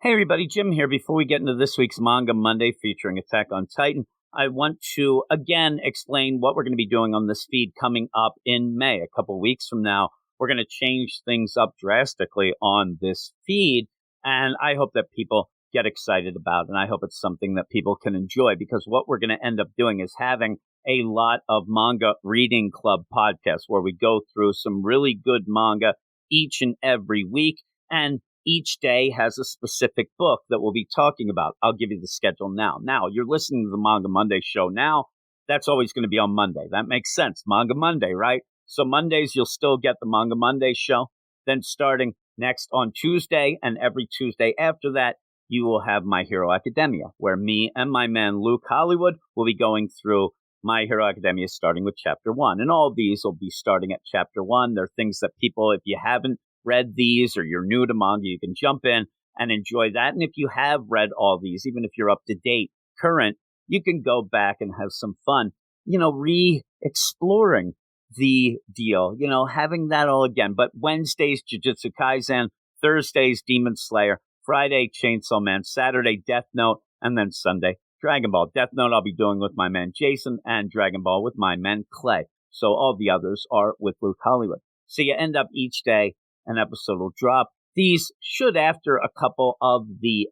Hey everybody, Jim here. Before we get into this week's Manga Monday featuring Attack on Titan, I want to again explain what we're going to be doing on this feed coming up in May. A couple weeks from now, we're going to change things up drastically on this feed, and I hope that people get excited about it, and I hope it's something that people can enjoy, because what we're going to end up doing is having a lot of manga reading club podcasts where we go through some really good manga each and every week, and each day has a specific book that we'll be talking about. I'll give you the schedule now. Now, you're listening to the Manga Monday show now. That's always going to be on Monday. That makes sense. Manga Monday, right? So Mondays, you'll still get the Manga Monday show. Then starting next on Tuesday and every Tuesday after that, you will have My Hero Academia, where me and my man Luke Hollywood will be going through My Hero Academia starting with Chapter 1. And all these will be starting at Chapter 1. They're things that people, if you haven't read these or you're new to manga, you can jump in and enjoy that. And if you have read all these, even if you're up to date, current, you can go back and have some fun, re-exploring the deal, having that all again. But Wednesdays, Jujutsu Kaisen, Thursdays, Demon Slayer, Friday, Chainsaw Man, Saturday, Death Note, and then Sunday, Dragon Ball. Death Note I'll be doing with my man Jason, and Dragon Ball with my man Clay. So all the others are with Luke Hollywood. So you end up each day, an episode will drop. These should, after a couple of the,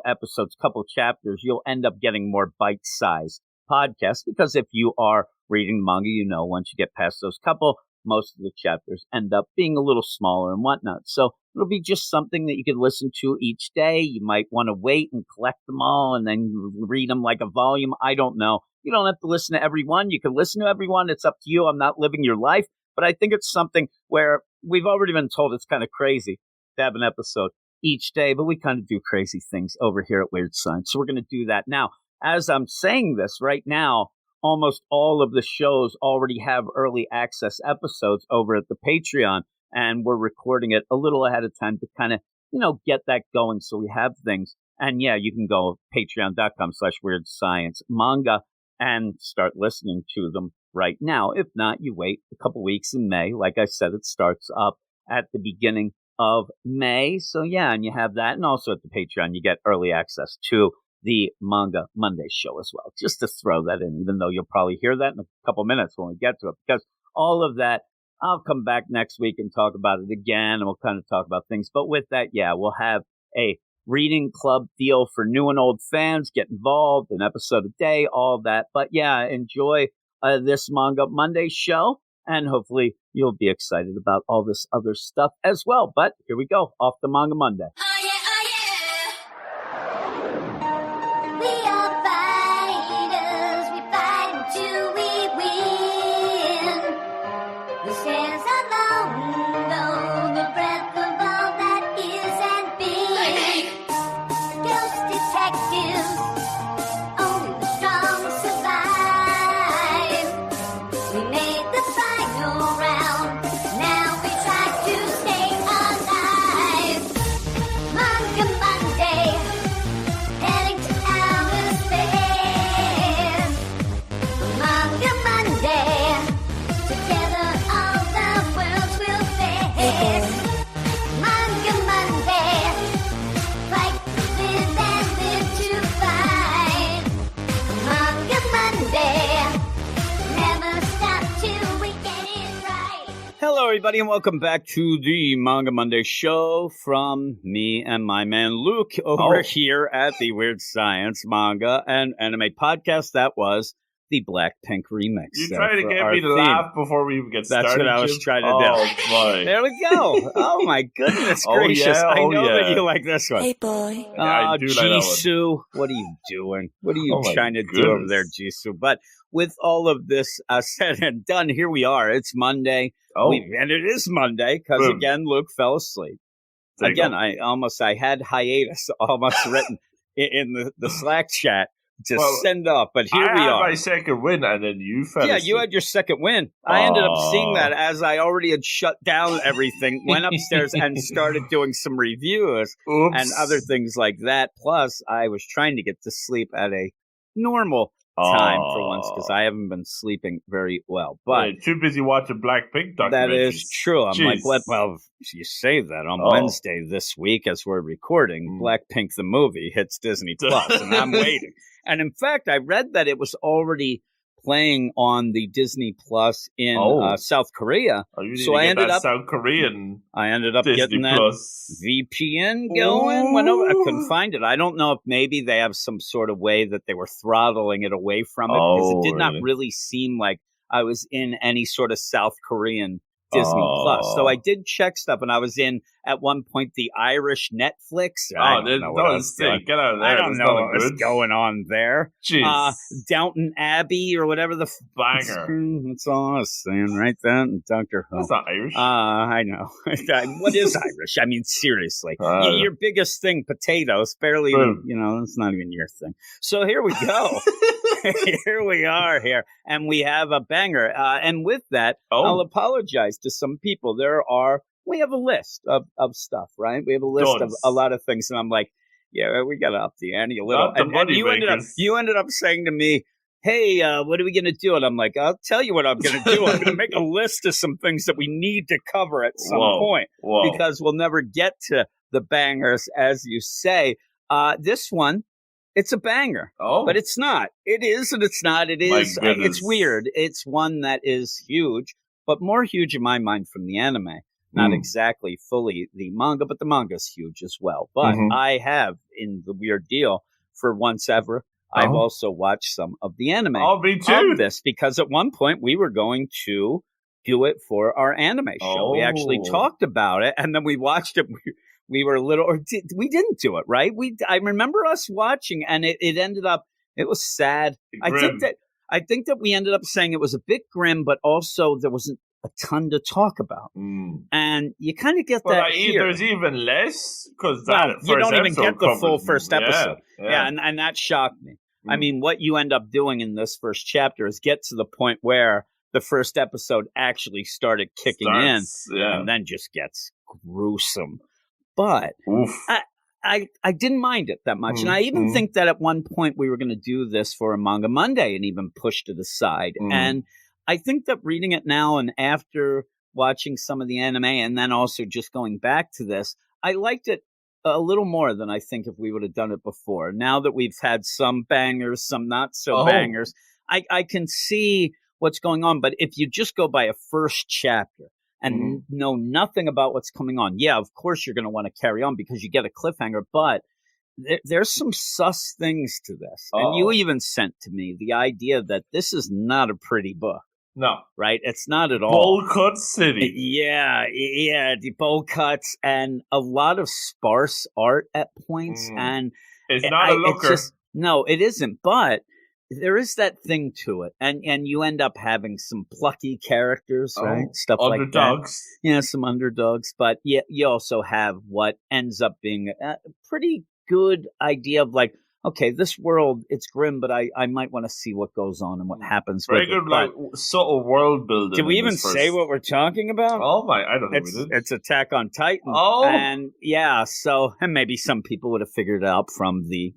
episodes, couple chapters, you'll end up getting more bite-sized podcasts, because if you are reading manga, once you get past those couple, most of the chapters end up being a little smaller and whatnot. So it'll be just something that you can listen to each day. You might want to wait and collect them all and then read them like a volume. I don't know. You don't have to listen to every one. You can listen to every one. It's up to you. I'm not living your life. But I think it's something where we've already been told it's kind of crazy to have an episode each day, but we kind of do crazy things over here at Weird Science. So we're going to do that. Now, as I'm saying this right now, almost all of the shows already have early access episodes over at the Patreon, and we're recording it a little ahead of time to kind of, get that going so we have things. And yeah, you can go patreon.com/weirdsciencemanga and start listening to them right now. If not, you wait a couple weeks in May. Like I said, it starts up at the beginning of May. So yeah, and you have that. And also at the Patreon, you get early access to the Manga Monday show as well. Just to throw that in, even though you'll probably hear that in a couple minutes when we get to it. Because all of that, I'll come back next week and talk about it again, and we'll kind of talk about things. But with that, yeah, we'll have a reading club deal for new and old fans. Get involved, an episode a day, all that. But yeah, enjoy this Manga Monday show, and hopefully you'll be excited about all this other stuff as well. But here we go, off the Manga Monday. Oh yeah, we are fighters, we fight until we win. We stand alone, though the breath of all that is and been. Ghost detectives, only the strong survive. We made the final round, now we try to stay alive. Manga Monday, heading to outer space. Manga Monday, together all the worlds will face. Manga Monday, fight to live and live to fight. Manga Monday, never stop till we get it right. Hello, everybody, and welcome back to the Manga Monday show from me and my man Luke over here at the Weird Science Manga and Anime Podcast. That was the Blackpink remix. You there trying to for get our me to theme. laugh before we even get started? That's what I was Jim? trying to do. Oh, boy. There we go. Oh, my goodness Oh, gracious. yeah, I oh, know that yeah. you like this one. boy. Yeah, I do like that one. Jisoo, what are you doing? What are you Oh, my trying to do over there, goodness. Jisoo? But with all of this said and done, here we are. It's Monday. Oh, And it is Monday because, Boom. again, Luke fell asleep. there you Again, go. I had hiatus almost written in the Slack chat to Well, send up, but here we I had are. my second win, and then you fell Yeah, asleep. you had your second win. I ended up seeing Aw. that as I already had shut down everything, went upstairs and started doing some reviews Oops. and other things like that. Plus, I was trying to get to sleep at a normal time for once because I haven't been sleeping very well. But too busy watching Blackpink documentaries. That is true. I'm like, Jeez. what? Well, you say that on Wednesday this week as we're recording, Blackpink the movie hits Disney Plus, and I'm waiting. And in fact, I read that it was already playing on the Disney Plus in South Korea. Oh, you need so to I get ended that up South Korean. I ended up Disney getting that Plus. VPN going. Went over. I couldn't find it. I don't know if maybe they have some sort of way that they were throttling it away from it because it did not really seem like I was in any sort of South Korean Disney Plus. So I did check stuff, and I was in at one point the Irish Netflix. I don't know what I was doing. Get out of there. I don't know what was going on there. Jeez. Downton Abbey or whatever the banger. That's all I was saying, right? Then Doctor Who. That's not Irish. I know. What is Irish? I mean, seriously, your biggest thing, potatoes, barely. It's not even your thing. So here we go. Here we are here, and we have a banger. And with that, I'll apologize to some people. We have a list of stuff, right? We have a list of a lot of things, and I'm like, yeah, we got to up the ante a little. And you ended up saying to me, hey, what are we going to do? And I'm like, I'll tell you what I'm going to do. I'm going to make a list of some things that we need to cover at some point because we'll never get to the bangers, as you say. This one, it's a banger, but it's not. It is and it's not. It is. It's weird. It's one that is huge, but more huge in my mind from the anime. Not exactly fully the manga, but the manga's huge as well. But I have, in the weird deal, for once ever, I've also watched some of the anime of this because at one point we were going to do it for our anime show. We actually talked about it, and then we watched it. We were a little, we didn't do it, right? I remember us watching, and it ended up, it was sad. Grim. I think that we ended up saying it was a bit grim, but also there wasn't a ton to talk about. And you kind of get that here. There's even less because you don't even get the full first episode. Yeah. And that shocked me. I mean, what you end up doing in this first chapter is get to the point where the first episode actually started kicking in and then just gets gruesome. But I didn't mind it that much. And I even think that at one point we were going to do this for a Manga Monday and even pushed it aside. And I think that reading it now and after watching some of the anime and then also just going back to this, I liked it a little more than I think if we would have done it before. Now that we've had some bangers, some not so bangers, I can see what's going on. But if you just go by a first chapter and know nothing about what's coming on, of course you're going to want to carry on because you get a cliffhanger, but there's some sus things to this. And you even sent to me the idea that this is not a pretty book. No. Right? It's not at all. Bowl Cut City. Yeah, the bowl cuts and a lot of sparse art at points. And it's not a looker. No, it isn't. But there is that thing to it. And you end up having some plucky characters, right? Stuff like that. Underdogs. Yeah, some underdogs. But you also have what ends up being a pretty good idea of like, okay, this world, it's grim, but I might want to see what goes on and what happens. Very good, like subtle world building. Did we even say what we're talking about? I don't know. We did. It's Attack on Titan. And and maybe some people would have figured it out from the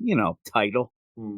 title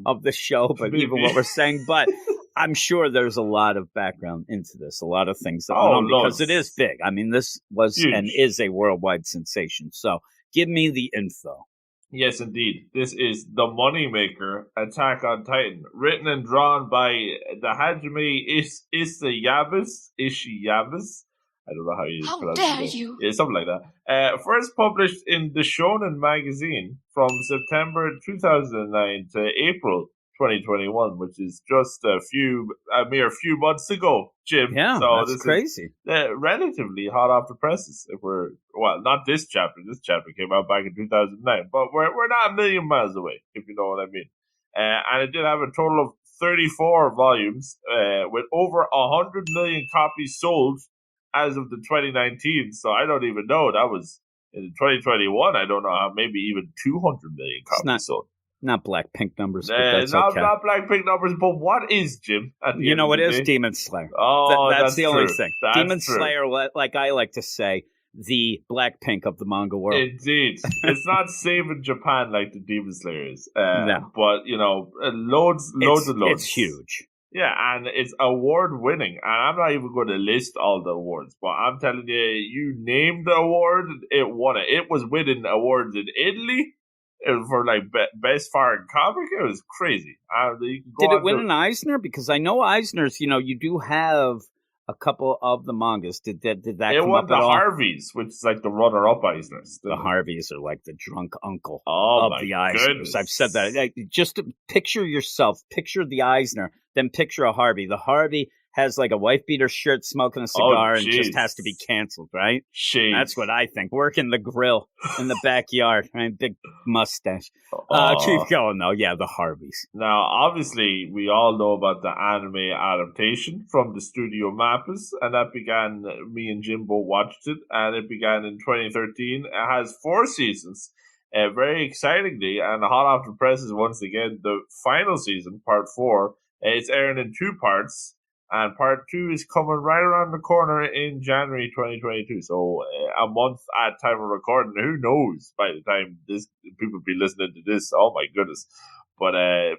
of the show, but even what we're saying. But I'm sure there's a lot of background into this, a lot of things that went on because it is big. I mean, this was huge. And is a worldwide sensation. So give me the info. Yes, indeed. This is the moneymaker, Attack on Titan, written and drawn by the Hajime Isayabas. I don't know how you pronounce it. How dare you? Yeah, something like that. First published in the Shonen magazine from September 2009 to April 2021, which is just a mere few months ago, Jim. Yeah, so that's crazy. Relatively hot off the presses. Not this chapter. This chapter came out back in 2009, but we're not a million miles away, if you know what I mean. And it did have a total of 34 volumes, with over 100 million copies sold as of the 2019. So I don't even know. That was in 2021. I don't know how. Maybe even 200 million copies sold. Not Blackpink numbers, but that's not okay. Blackpink numbers, but what is, Jim? You know what is? Demon Slayer. That's the only thing. Demon Slayer, like I like to say, the Blackpink of the manga world. Indeed. It's not saving Japan like the Demon Slayer is. No. But, loads and loads. It's huge. Yeah, and it's award-winning. And I'm not even going to list all the awards, but I'm telling you, you name the award, it won it. It was winning awards in Italy for, like, best foreign comic. It was crazy. Did it win an Eisner? Because I know Eisner's, you do have a couple of the mangas. Did that come up at all? It won the Harveys, which is like the runner-up Eisners. The Harveys are like the drunk uncle of the Eisners. Goodness. I've said that. Just to picture yourself, picture the Eisner, then picture a Harvey. The Harvey has like a wife beater shirt, smoking a cigar, and just has to be canceled, right? Jeez. That's what I think. Working the grill in the backyard, right? Big mustache. Keep going, though. Yeah, the Harveys. Now, obviously, we all know about the anime adaptation from the studio Mappas, and that began, me and Jimbo watched it, and it began in 2013. It has 4 seasons. Very excitingly, and hot off the presses once again, the final season, part 4, it's airing in 2 parts. And part 2 is coming right around the corner in January 2022. So a month at time of recording. Who knows by the time people be listening to this? Oh my goodness. But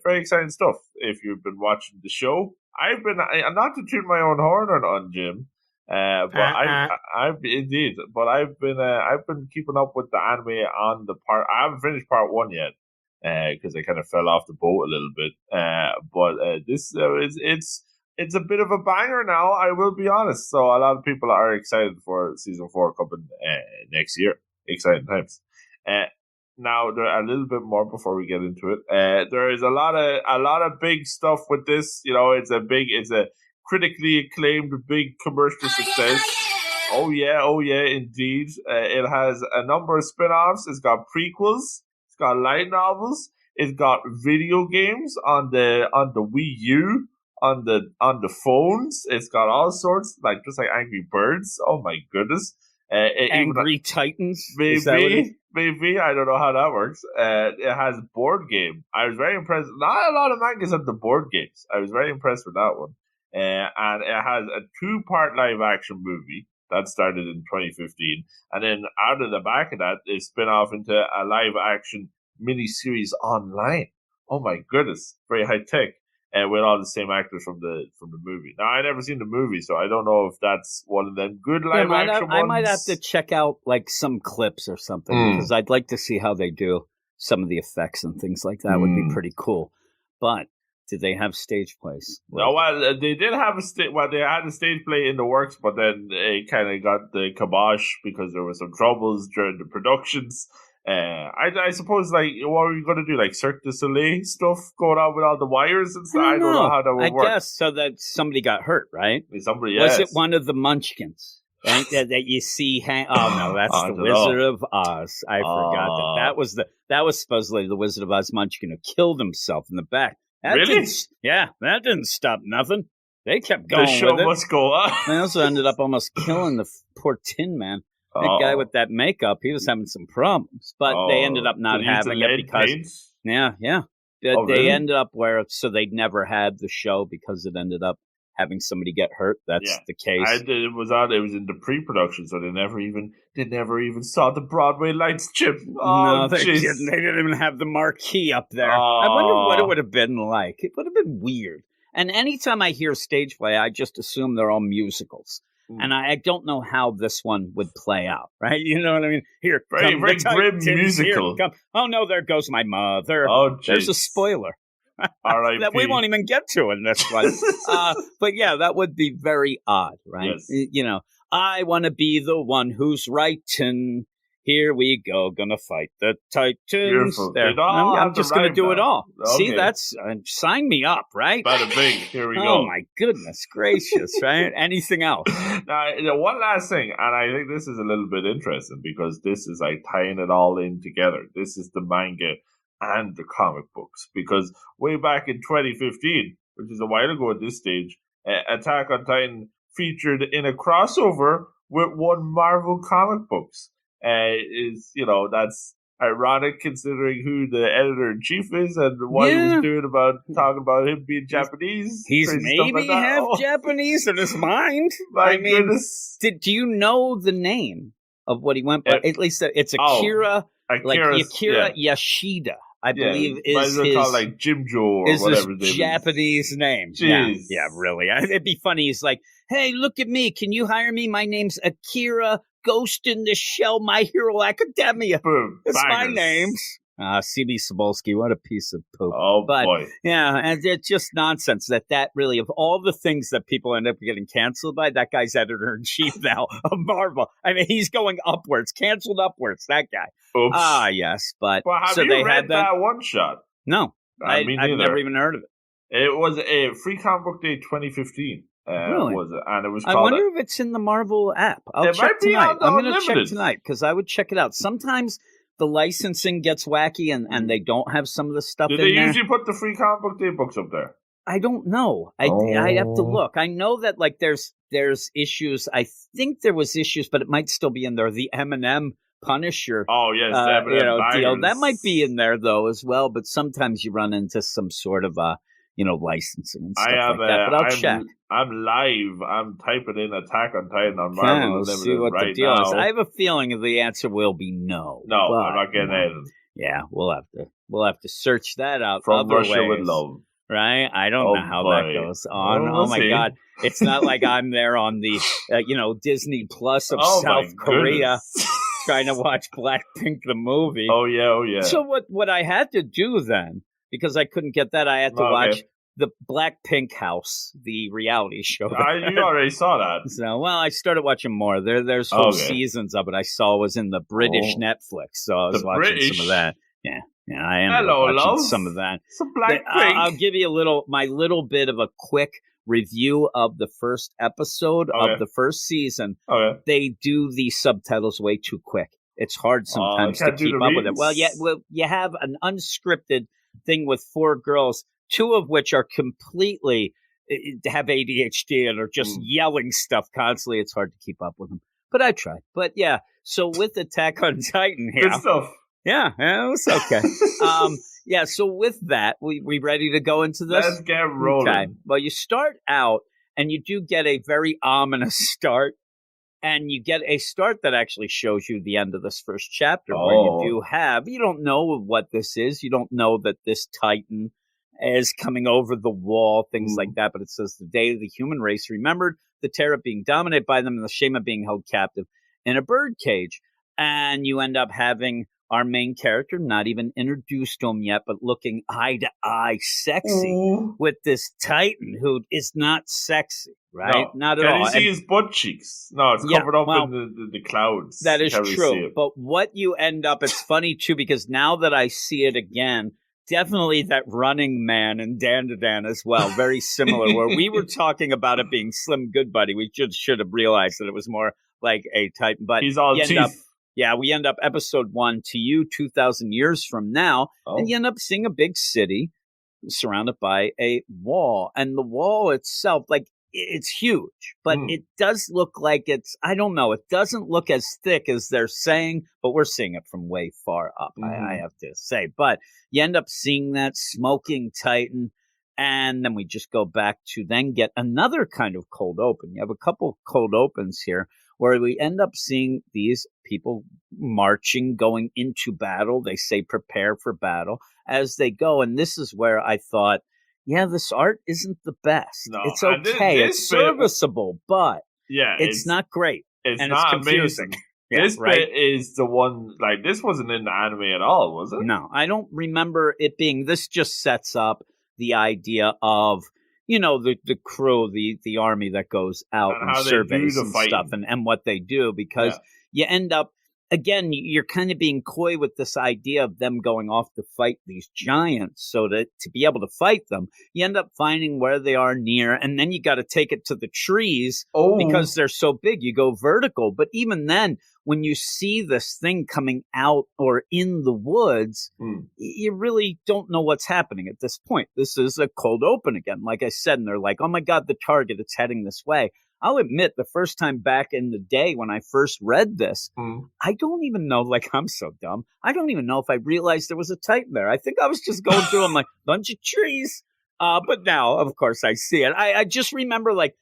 very exciting stuff if you've been watching the show. I'm not to toot my own horn on Jim. But I've indeed. But I've been keeping up with the anime on the part. I haven't finished part 1 yet. Because I kind of fell off the boat a little bit. But this it's a bit of a banger now, I will be honest. So a lot of people are excited for season 4 coming next year. Exciting times. Now, there a little bit more before we get into it. There is a lot of big stuff with this. It's a critically acclaimed big commercial success. Oh yeah, indeed. It has a number of spin-offs. It's got prequels. It's got light novels. It's got video games on the Wii U. On the phones, it's got all sorts, just like Angry Birds. Oh my goodness! Angry Titans, maybe I don't know how that works. It has board game. I was very impressed. Not a lot of mangas have the board games. I was very impressed with that one. And it has a 2-part live action movie that started in 2015, and then out of the back of that, they spin off into a live action miniseries online. Oh my goodness! Very high tech. With all the same actors from the movie. Now, I never seen the movie, so I don't know if that's one of them good live action ones. I might have to check out some clips or something because I'd like to see how they do some of the effects and things like that. Would be pretty cool. But did they have stage plays? No, they did have they had a stage play in the works, but then it kind of got the kibosh because there were some troubles during the productions. I suppose, what are you going to do? Like Cirque du Soleil stuff going on with all the wires and stuff? I don't know how that would work. I guess so that somebody got hurt, right? Somebody, Was it one of the Munchkins? Right? that you see oh no, that's the Wizard of Oz. I forgot that was supposedly the Wizard of Oz Munchkin who killed himself in the back. Really? That didn't stop nothing. They kept going. The show with it. must go on. They also ended up almost killing the poor Tin Man. That guy with that makeup, he was having some problems, but they ended up not having it because they ended up so they never had the show because it ended up having somebody get hurt. That's the case. It was in the pre-production, so they never even saw the Broadway lights, Chip. No, they didn't. They didn't even have the marquee up there. I wonder what it would have been like. It would have been weird. And anytime I hear stage play, I just assume they're all musicals. And I don't know how this one would play out, right? You know what I mean? Here, very grim musical. Here, oh no, there goes my mother. Oh, geez. There's a spoiler that we won't even get to in this one. But yeah, that would be very odd, right? Yes. I want to be the one who's writing. Here we go, gonna fight the Titans. Beautiful. There. I'm just gonna do it all. Okay. See, that's sign me up, right? Bada bing. Here we go. Oh my goodness gracious, right? Anything else? Now, one last thing, and I think this is a little bit interesting because this is like tying it all in together. This is the manga and the comic books because way back in 2015, which is a while ago at this stage, Attack on Titan featured in a crossover with one Marvel comic books. That's ironic considering who the editor-in-chief is and what he was doing about talking about him being Japanese. He's maybe half Japanese in his mind. My goodness. Do you know the name of what he went by. At least it's Akira, Akira Yashida, I believe is his called like Jim Joe or whatever his Japanese name. Jeez. Yeah, really. It'd be funny. He's like, hey, look at me. Can you hire me? My name's Akira Ghost in the Shell, My Hero Academia. Boom. It's my name. C.B. Cebulski, what a piece of poop. Oh, boy. Yeah, and it's just nonsense that really, of all the things that people end up getting canceled by, that guy's editor-in-chief now of Marvel. I mean, he's going upwards, canceled upwards, that guy. Oops. Yes, but... Well, have you read that one-shot? No, I've never even heard of it. It was a Free Comic Book Day 2015. Really? Was it? And it was called... I wonder if it's in the Marvel app. I'll check tonight. I'm going to check tonight, because I would check it out. Sometimes... the licensing gets wacky and they don't have some of the stuff in there. Do they usually put the Free Comic Book Day books up there? I don't know. I have to look. I know that like there's issues. I think there was issues, but it might still be in there. The M&M Punisher. Oh, yes. The M&M deal. That might be in there, though, as well. But sometimes you run into some sort of licensing and stuff like that. But I'll check. I'm live. I'm typing in Attack on Titan on Marvel Unlimited see what right the deal now. is. I have a feeling the answer will be no. No, but, I'm not getting it. Yeah, we'll have to search that out. From Russia ways, with love. Right? I don't know how that goes on. We'll my see. God. It's not like I'm there on the, Disney Plus of South Korea trying to watch Blackpink the movie. Oh, yeah. So what I had to do then, because I couldn't get that, I had to watch the Blackpink House, the reality show. You already saw that. So, I started watching more. There's whole seasons of it I saw was in the British Netflix, so I was watching some of that. Yeah, I ended up watching some of that. Some Blackpink. I'll give you my little bit of a quick review of the first episode of the first season. Okay. They do the subtitles way too quick. It's hard sometimes to keep up with it. Well, you have an unscripted thing with 4 girls, 2 of which are completely have ADHD and are just yelling stuff constantly. It's hard to keep up with them. But I tried. But yeah, so with Attack on Titan here. Good stuff. Yeah, it was okay. So with that, we ready to go into this? Let's get rolling. Okay. Well, you start out and you do get a very ominous start. And you get a start that actually shows you the end of this first chapter where you don't know what this is. You don't know that this Titan is coming over the wall, things like that. But it says the day the human race remembered the terror of being dominated by them and the shame of being held captive in a bird cage. And you end up having our main character, not even introduced to him yet, but looking eye to eye sexy with this Titan who is not sexy, right? No. Not at all. Can you see his butt cheeks? No, it's covered up in the clouds. That is true. But what you end up, it's funny too, because now that I see it again, definitely that Running Man and Dan as well, very similar, where we were talking about it being Slim Goodbuddy. We should have realized that it was more like a Titan. But he's all teeth. We end up episode 1 to you 2,000 years from now, and you end up seeing a big city surrounded by a wall. And the wall itself, like, it's huge, but it does look like I don't know, it doesn't look as thick as they're saying, but we're seeing it from way far up, I have to say. But you end up seeing that smoking Titan, and then we just go back to then get another kind of cold open. You have a couple cold opens here, where we end up seeing these people marching, going into battle. They say prepare for battle as they go. And this is where I thought, this art isn't the best. No, it's okay. It's serviceable, but it's not great. It's and not it's confusing. Amazing. This bit is the one, like, this wasn't in the anime at all, was it? No, I don't remember it being. This just sets up the idea of, the crew, the army that goes out and surveys and stuff and what they do, because you end up, again, you're kind of being coy with this idea of them going off to fight these giants. So to be able to fight them, you end up finding where they are near, and then you got to take it to the trees because they're so big. You go vertical. But even then, when you see this thing coming out or in the woods, you really don't know what's happening at this point. This is a cold open again, like I said, and they're like, oh my God, the target, it's heading this way. I'll admit, the first time back in the day when I first read this, I don't even know, like, I'm so dumb. I don't even know if I realized there was a Titan there. I think I was just going through them like, bunch of trees. But now, of course, I see it. I just remember, like,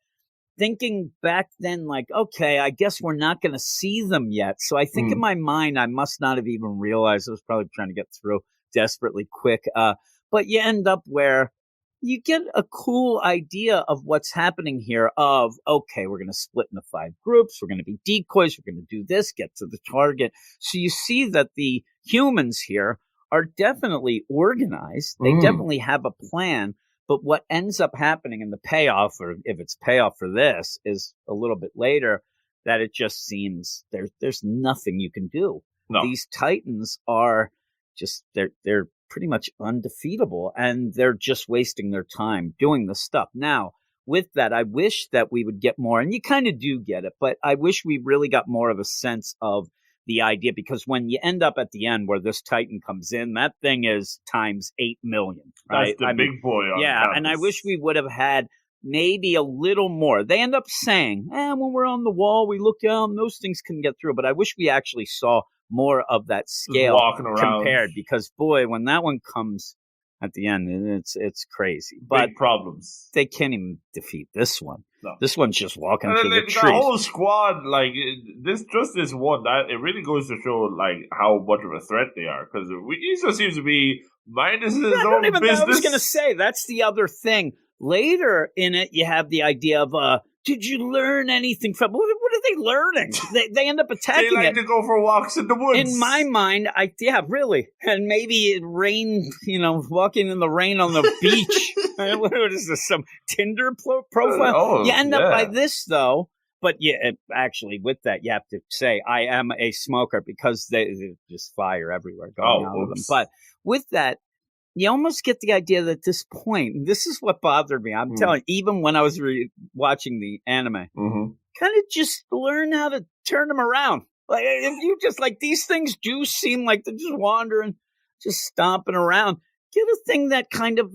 thinking back then, like, okay, I guess we're not going to see them yet. So I think in my mind, I must not have even realized. I was probably trying to get through desperately quick. But you end up where you get a cool idea of what's happening here of, okay, we're going to split into 5 groups. We're going to be decoys. We're going to do this, get to the target. So you see that the humans here are definitely organized. They definitely have a plan. But what ends up happening in the payoff, or if it's payoff for this, is a little bit later, that it just seems there's nothing you can do. No. These Titans are just, they're pretty much undefeatable, and they're just wasting their time doing this stuff. Now, with that, I wish that we would get more, and you kind of do get it, but I wish we really got more of a sense of the idea, because when you end up at the end where this Titan comes in, that thing is times 8 million. Right? That's the big boy on campus. And I wish we would have had maybe a little more. They end up saying, when we're on the wall, we look down, those things can get through. But I wish we actually saw more of that scale compared, because boy, when that one comes at the end, it's crazy. But big problems. They can't even defeat this one. No. This one's just walking through the trees. The whole squad, like this one, that it really goes to show like how much of a threat they are, because he just seems to be minding his own business. I was going to say, that's the other thing. Later in it, you have the idea of, did you learn anything from? What are they learning? They end up attacking They like to go for walks in the woods. In my mind, really. And maybe it rained, walking in the rain on the beach. What is this, some Tinder profile? You end up by this, though. But yeah, actually, with that, you have to say, I am a smoker, because there's just fire everywhere going out of them. But with that, you almost get the idea that at this point, this is what bothered me. I'm telling you, even when I was watching the anime, kind of just learn how to turn them around. Like, if you just, like, these things do seem like they're just wandering, just stomping around. Get a thing that kind of,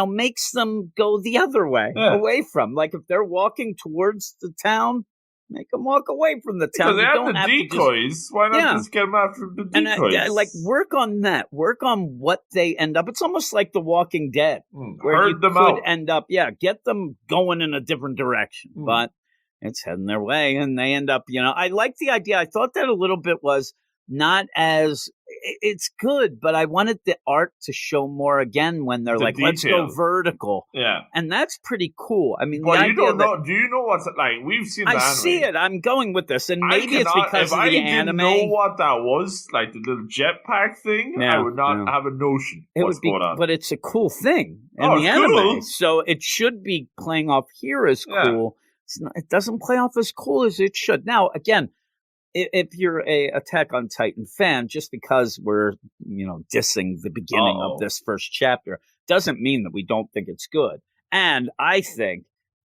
makes them go the other way, away from. Like, if they're walking towards the town, make them walk away from the town. Because they have the decoys. Why not just get them after the decoys? And work on that. Work on what they end up. It's almost like The Walking Dead, where herd them could out. End up, get them going in a different direction. But it's heading their way, and they end up, I like the idea. I thought that a little bit was not as, it's good, but I wanted the art to show more again when they're like, let's go vertical. Yeah. And that's pretty cool. I mean, but you don't know, do you know what's, like, we've seen the anime. I see it. I'm going with this. And maybe it's because of the anime. If I didn't know what that was, like the little jetpack thing, I would not have a notion what's going on. But it's a cool thing in the anime. Cool. So it should be playing off here as cool. It doesn't play off as cool as it should. Now, again, if you're a Attack on Titan fan, just because we're, dissing the beginning of this first chapter, doesn't mean that we don't think it's good. And I think,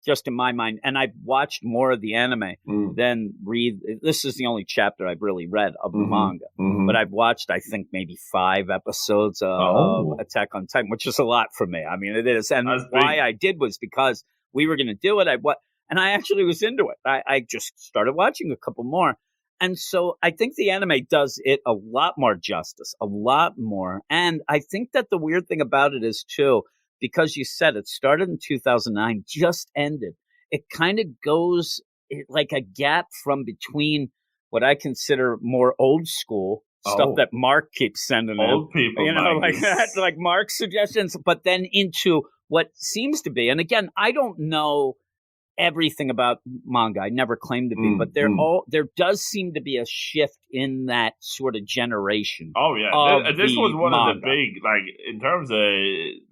just in my mind, and I've watched more of the anime than this is the only chapter I've really read of the manga. But I've watched, I think, maybe 5 episodes of Attack on Titan, which is a lot for me. I mean, it is. And why I did was because we were going to do it. And I actually was into it. I just started watching a couple more. And so I think the anime does it a lot more justice, a lot more. And I think that the weird thing about it is, too, because you said it started in 2009, just ended. It kind of goes like a gap from between what I consider more old school stuff that Mark keeps sending old people, like that, like Mark's suggestions, but then into what seems to be. And again, I don't know everything about manga. I never claimed to be, but there does seem to be a shift in that sort of generation. Oh yeah, this was one of the big, like, in terms of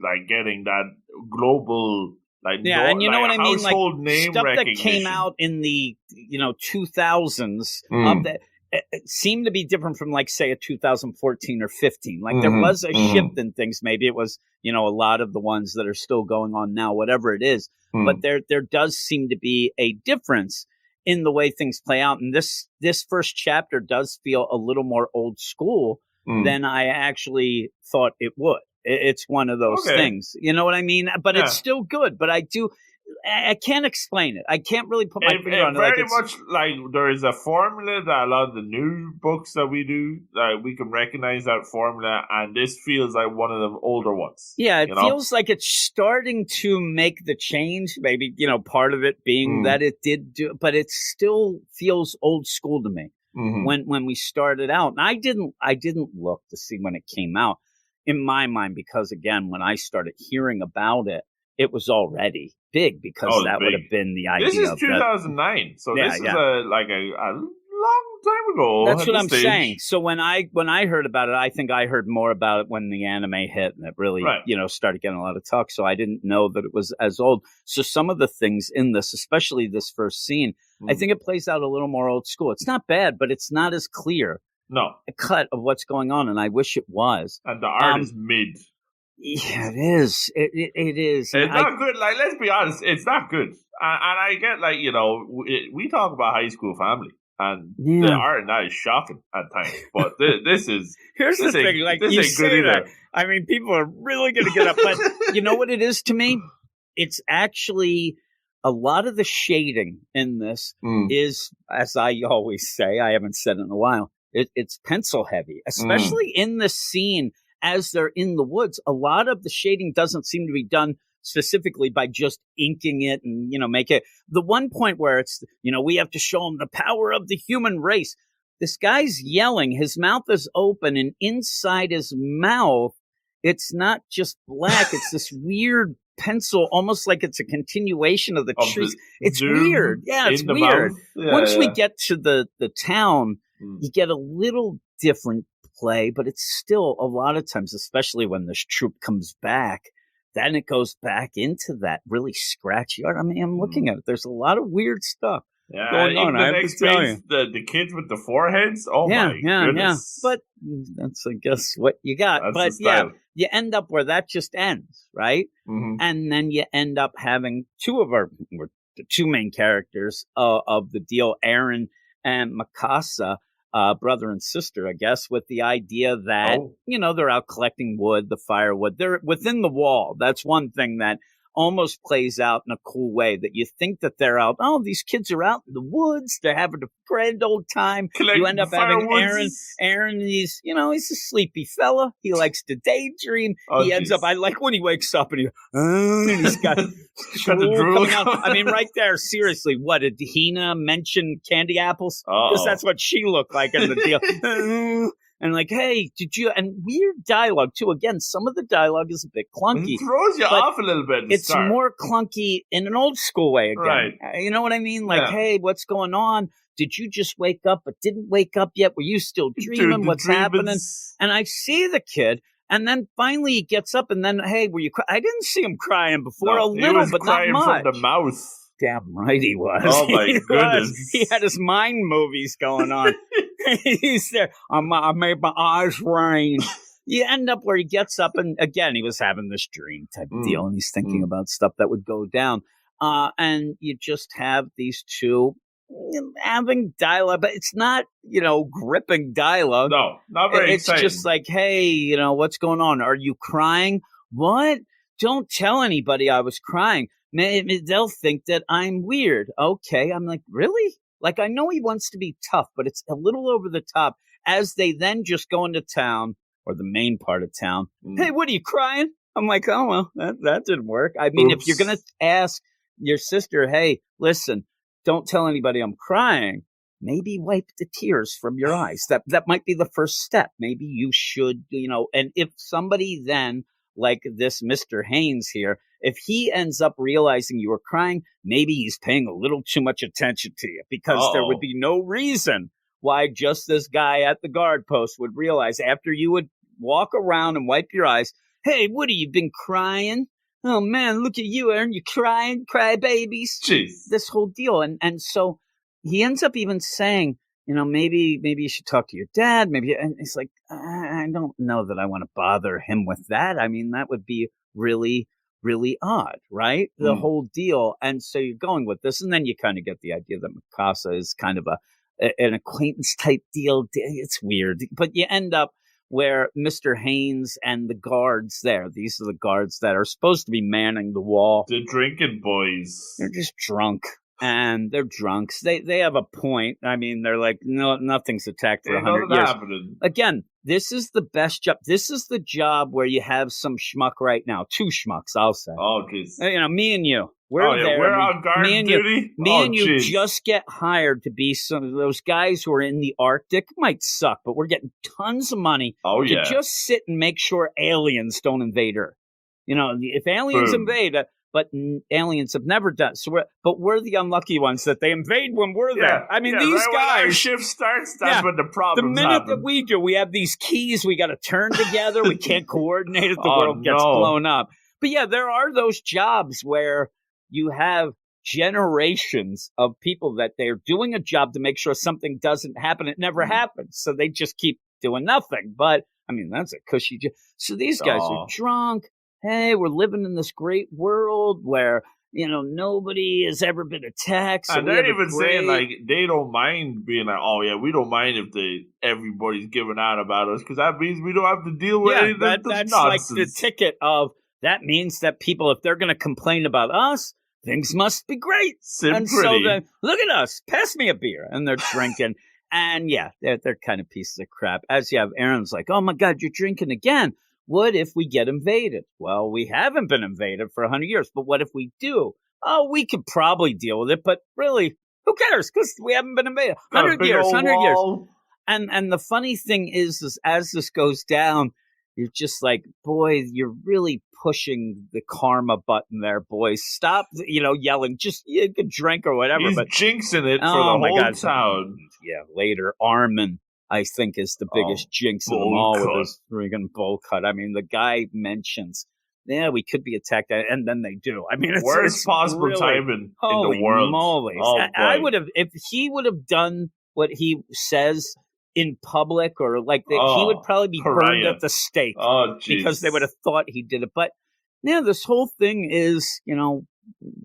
like getting that global, like, and you know what I mean, like name stuff that recognition. came out in the 2000s of that. It seemed to be different from, like, say, a 2014 or 15. Like, there was a shift in things. Maybe it was, a lot of the ones that are still going on now, whatever it is. But there does seem to be a difference in the way things play out. And this first chapter does feel a little more old school than I actually thought it would. It's one of those things. You know what I mean? But it's still good. But I do... I can't explain it. I can't really put my finger on it. Very much like there is a formula that a lot of the new books that we do, we can recognize that formula, and this feels like one of the older ones. Yeah, it feels like it's starting to make the change. Maybe, part of it being that it did do, but it still feels old school to me. When we started out, and I didn't look to see when it came out in my mind, because again, when I started hearing about it, it was already big, because that would have been the idea. This is 2009, so this is a long time ago. That's what I'm saying. So when I heard about it, I think I heard more about it when the anime hit, and it really started getting a lot of talk. So I didn't know that it was as old. So some of the things in this, especially this first scene, I think it plays out a little more old school. It's not bad, but it's not as clear. No, a cut of what's going on, and I wish it was. And the art is mid. Yeah, it is. It is. It's not good. Like, let's be honest, it's not good. And I get, like, we talk about High School Family, and the art in that is shocking at times. But this is here's the thing. Like, you say that, I mean, people are really going to get up. But you know what it is to me? It's actually a lot of the shading in this is, as I always say, I haven't said it in a while. It's pencil heavy, especially in the scene as they're in the woods. A lot of the shading doesn't seem to be done specifically by just inking it and, make it. The one point where it's, we have to show them the power of the human race. This guy's yelling, his mouth is open, and inside his mouth, it's not just black. It's this weird pencil, almost like it's a continuation of the trees. It's weird. Yeah, it's weird. Once we get to the town, you get a little different play, but it's still a lot of times, especially when this troop comes back, then it goes back into that really scratchy art. I mean, I'm looking at it. There's a lot of weird stuff going on. I have to tell you. The kids with the foreheads. Oh my goodness! But that's, I guess, what you got. That's but you end up where that just ends, right? And then you end up having the two main characters of the deal, Aaron and Mikasa, brother and sister, I guess, with the idea that, they're out collecting wood, the firewood. They're within the wall. That's one thing that almost plays out in a cool way, that you think that they're out. Oh, these kids are out in the woods. They're having a grand old time. You end up having Aaron, he's a sleepy fella. He likes to daydream. He ends up, I like when he wakes up and he's got the drool coming out. I mean, right there, seriously, what, did Hina mention candy apples? Because that's what she looked like in the deal. And like, hey, and weird dialogue too. Again, some of the dialogue is a bit clunky. It throws you off a little bit. It's more clunky in an old school way again. Right. You know what I mean? Like, hey, what's going on? Did you just wake up but didn't wake up yet? Were you still dreaming? What's happening? And I see the kid, and then finally he gets up, and then, hey, were you I didn't see him crying before, a little, but not much. From the mouth. Damn right he was. Oh my goodness. He had his mind movies going on. He's there. I made my eyes rain. You end up where he gets up, and again, he was having this dream type of deal, and he's thinking about stuff that would go down. And you just have these two having dialogue, but it's not, gripping dialogue. No, not very exciting. It's just like, hey, what's going on? Are you crying? What? Don't tell anybody I was crying. Maybe they'll think that I'm weird. Okay. I'm like, really? Like, I know he wants to be tough, but it's a little over the top as they then just go into town, or the main part of town. Hey, what are you, crying? I'm like, oh, well, that didn't work. I mean, if you're going to ask your sister, hey, listen, don't tell anybody I'm crying, maybe wipe the tears from your eyes. That might be the first step. Maybe you should, and if somebody then, like this Mr. Haynes here, if he ends up realizing you were crying, maybe he's paying a little too much attention to you, because there would be no reason why just this guy at the guard post would realize after you would walk around and wipe your eyes, hey, what have you been crying? Oh, man, look at you, Aaron. You crying? Cry babies? Jeez. This whole deal. And so he ends up even saying, maybe you should talk to your dad. Maybe. And it's like, I don't know that I want to bother him with that. I mean, that would be really, really odd, right? The whole deal. And so you're going with this. And then you kind of get the idea that Mikasa is kind of an acquaintance type deal. It's weird. But you end up where Mr. Haynes and the guards there, these are the guards that are supposed to be manning the wall. The drinking boys. They're just drunk. And they're drunks. They have a point. I mean, they're like, no, nothing's attacked for 100 years. Happening. Again, this is the best job. This is the job where you have some schmuck right now. 2 schmucks, I'll say. Oh, jeez. Me and you. We're there. We're on guard duty? You just get hired to be some of those guys who are in the Arctic. Might suck, but we're getting tons of money to just sit and make sure aliens don't invade Earth. If aliens invade... But aliens have never done so. We're the unlucky ones that they invade when we're there. I mean, these guys. When our shift starts, that's when the problems The minute happen. that we do, we have these keys. We got to turn together. We can't coordinate it. The world gets blown up. But yeah, there are those jobs where you have generations of people that they're doing a job to make sure something doesn't happen. It never happens, so they just keep doing nothing. But I mean, that's a cushy job. So these guys are drunk. Hey, we're living in this great world where, nobody has ever been attacked. So and they're even saying, like, they don't mind being like, oh, yeah, we don't mind if everybody's giving out about us because that means we don't have to deal with any of this that's nonsense. Like the ticket of, that means that people, if they're going to complain about us, things must be great. So then, look at us, pass me a beer. And they're drinking. And yeah, they're kind of pieces of crap. As you have Aaron's like, oh my God, you're drinking again. What if we get invaded? Well, we haven't been invaded for 100 years, but what if we do? Oh, we could probably deal with it, but really, who cares? Because we haven't been invaded. 100 years. And the funny thing is as this goes down, you're just like, boy, you're really pushing the karma button there, boys. Stop, yelling. Just you could drink or whatever. He's jinxing it for the whole town. Yeah, later, Armin, I think, is the biggest jinx of them all with his friggin' bowl cut. I mean, the guy mentions, we could be attacked, and then they do. I mean, it's worst possible really, timing in the world. Moly. I would have, if he would have done what he says in public, or like he would probably be burned at the stake because they would have thought he did it. But this whole thing is,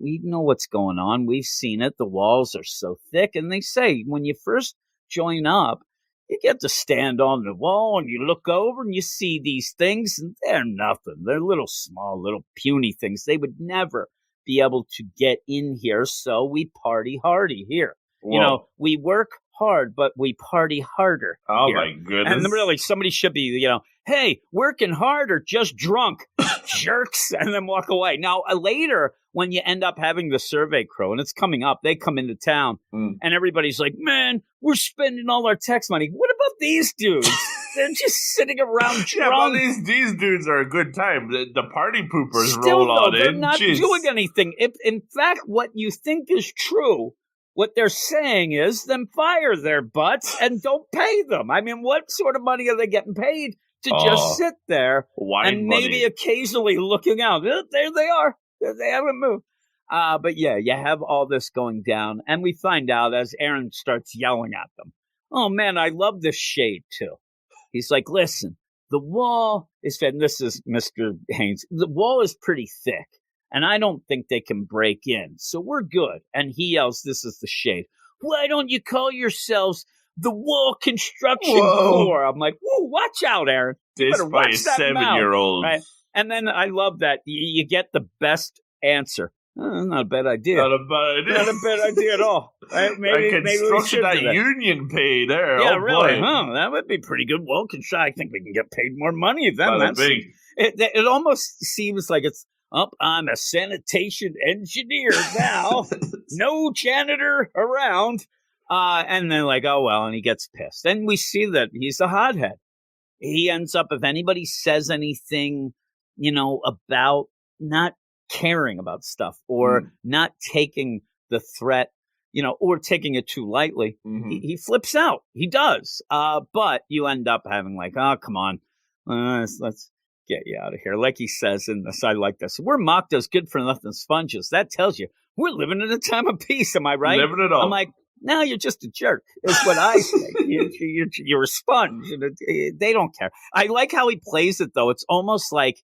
we know what's going on. We've seen it. The walls are so thick, and they say when you first join up, you get to stand on the wall and you look over and you see these things, and they're nothing. They're small, little puny things. They would never be able to get in here. So we party hardy here. Whoa. We work hard, but we party harder. Oh, here. My goodness. And really, somebody should be, hey, working hard or just drunk, jerks, and then walk away. Now, later, when you end up having the survey crew, and it's coming up, they come into town, and everybody's like, man, we're spending all our tax money. What about these dudes? They're just sitting around drunk. Yeah, well, these dudes are a good time. The party poopers roll on in. They're not doing anything. If, in fact, what you think is true, what they're saying is, then fire their butts and don't pay them. I mean, what sort of money are they getting paid to just sit there and maybe occasionally looking out? There they are. They haven't moved. But yeah, you have all this going down, and we find out as Aaron starts yelling at them. Oh man, I love this shade too. He's like, listen, the wall is, and this is Mr. Haynes, the wall is pretty thick, and I don't think they can break in, so we're good. And he yells, this is the shade. Why don't you call yourselves the Wall Construction Corps? I'm like, whoa, watch out, Aaron. This by a 7-year-old. Right? And then I love that you get the best answer. Not a bad idea. Not a bad idea at all. Right? Maybe we should that do that. Union pay there. Yeah, oh, really. Boy. Huh? That would be pretty good. Well, I think we can get paid more money then. That's big. It almost seems like it's I'm a sanitation engineer now. No janitor around. And then like, oh well, and he gets pissed. And we see that he's a hothead. He ends up, if anybody says anything, about not caring about stuff or not taking the threat, or taking it too lightly, he flips out. He does. But you end up having like, oh, come on, let's get you out of here. Like he says in this, I like this. We're mocked as good for nothing sponges. That tells you we're living in a time of peace. Am I right? Living it up. I'm like, no, you're just a jerk. Is what I say. You're a sponge. They don't care. I like how he plays it, though. It's almost like,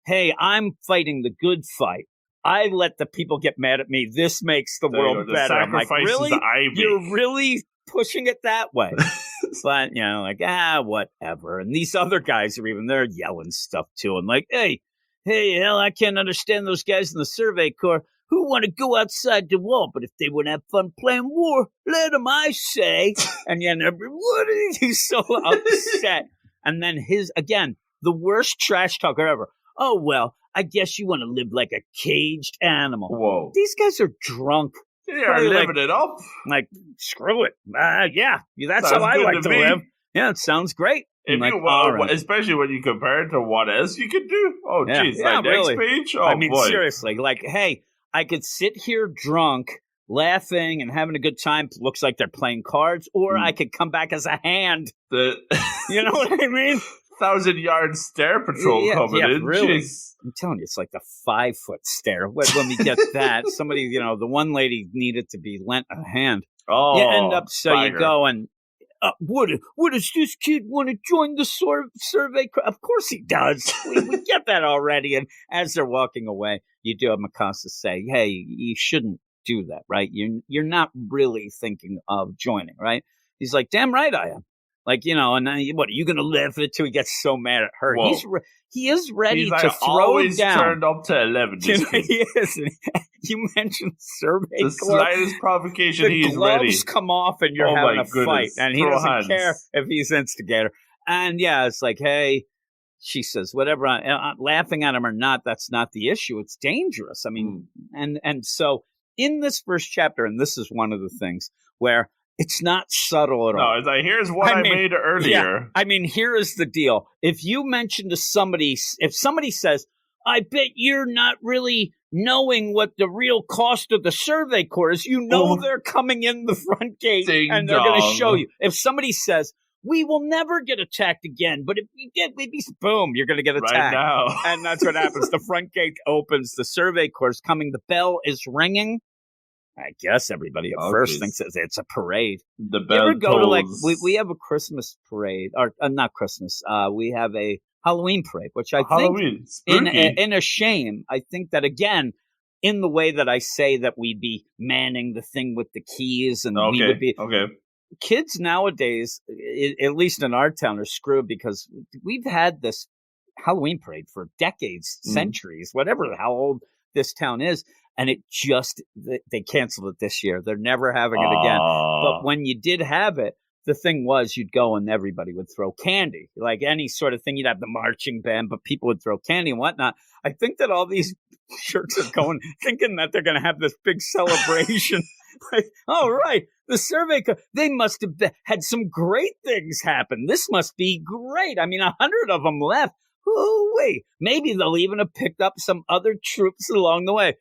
hey, I'm fighting the good fight. I let the people get mad at me. This makes the world better. I'm like, really? You're really pushing it that way? But, like, whatever. And these other guys they're yelling stuff to him. Like, hey, hell, I can't understand those guys in the Survey Corps who want to go outside the wall. But if they want to have fun playing war, let them, I say. And he's so upset. And then the worst trash talker ever. Oh, well, I guess you want to live like a caged animal. Whoa. These guys are drunk. They are living it up. Like, screw it. That's how I like to live. Yeah, it sounds great. If like, you want, especially when you compare it to what else you can do. Oh, jeez. Yeah, really. Next page? Oh, boy. Seriously. Like, hey, I could sit here drunk, laughing and having a good time. Looks like they're playing cards. Or I could come back as a hand. You know what I mean? 1,000-yard stare patrol coming in. Really. Jeez. I'm telling you, it's like the 5-foot stare. When we get that, somebody, the one lady needed to be lent a hand. Oh, you end up, banger. You go and, what does this kid want to join the survey? Of course he does. we get that already. And as they're walking away, you do have Mikasa say, hey, you shouldn't do that, right? You're not really thinking of joining, right? He's like, damn right I am. Like, and what, are you going to live it till he gets so mad at her? Whoa. He is ready He's to like, throw always down. Turned up to 11. He is. You mentioned Survey The Corps. slightest provocation, he's the ready. gloves come off and you're having a fight. And he doesn't care if he's instigator. And it's like, hey, she says, whatever, laughing at him or not, that's not the issue. It's dangerous. I mean, and so in this first chapter, and this is one of the things where it's not subtle at all. No, it's like, here's what I made earlier. Yeah, here is the deal. If you mention to somebody, if somebody says, I bet you're not really knowing what the real cost of the Survey Corps is, they're coming in the front gate and they're going to show you. If somebody says, we will never get attacked again, but if we get, boom, you're going to get attacked. Right now. And that's what happens. The front gate opens, the Survey Corps is coming, the bell is ringing. I guess everybody at first thinks it's a parade. The bell you ever go tolls. to we have a Christmas parade, or not Christmas. We have a Halloween parade, which I think in a shame. I think that again, in the way that I say that we'd be manning the thing with the keys, and we would be kids nowadays, at least in our town, are screwed because we've had this Halloween parade for decades, centuries, whatever how old this town is. And it they canceled it this year. They're never having it again. But when you did have it, the thing was you'd go and everybody would throw candy. Like any sort of thing, you'd have the marching band, but people would throw candy and whatnot. I think that all these shirts are going, thinking that they're going to have this big celebration. Like, all right, the Survey Corps, they must have had some great things happen. This must be great. I mean, 100 of them left. Oh, wait, maybe they'll even have picked up some other troops along the way.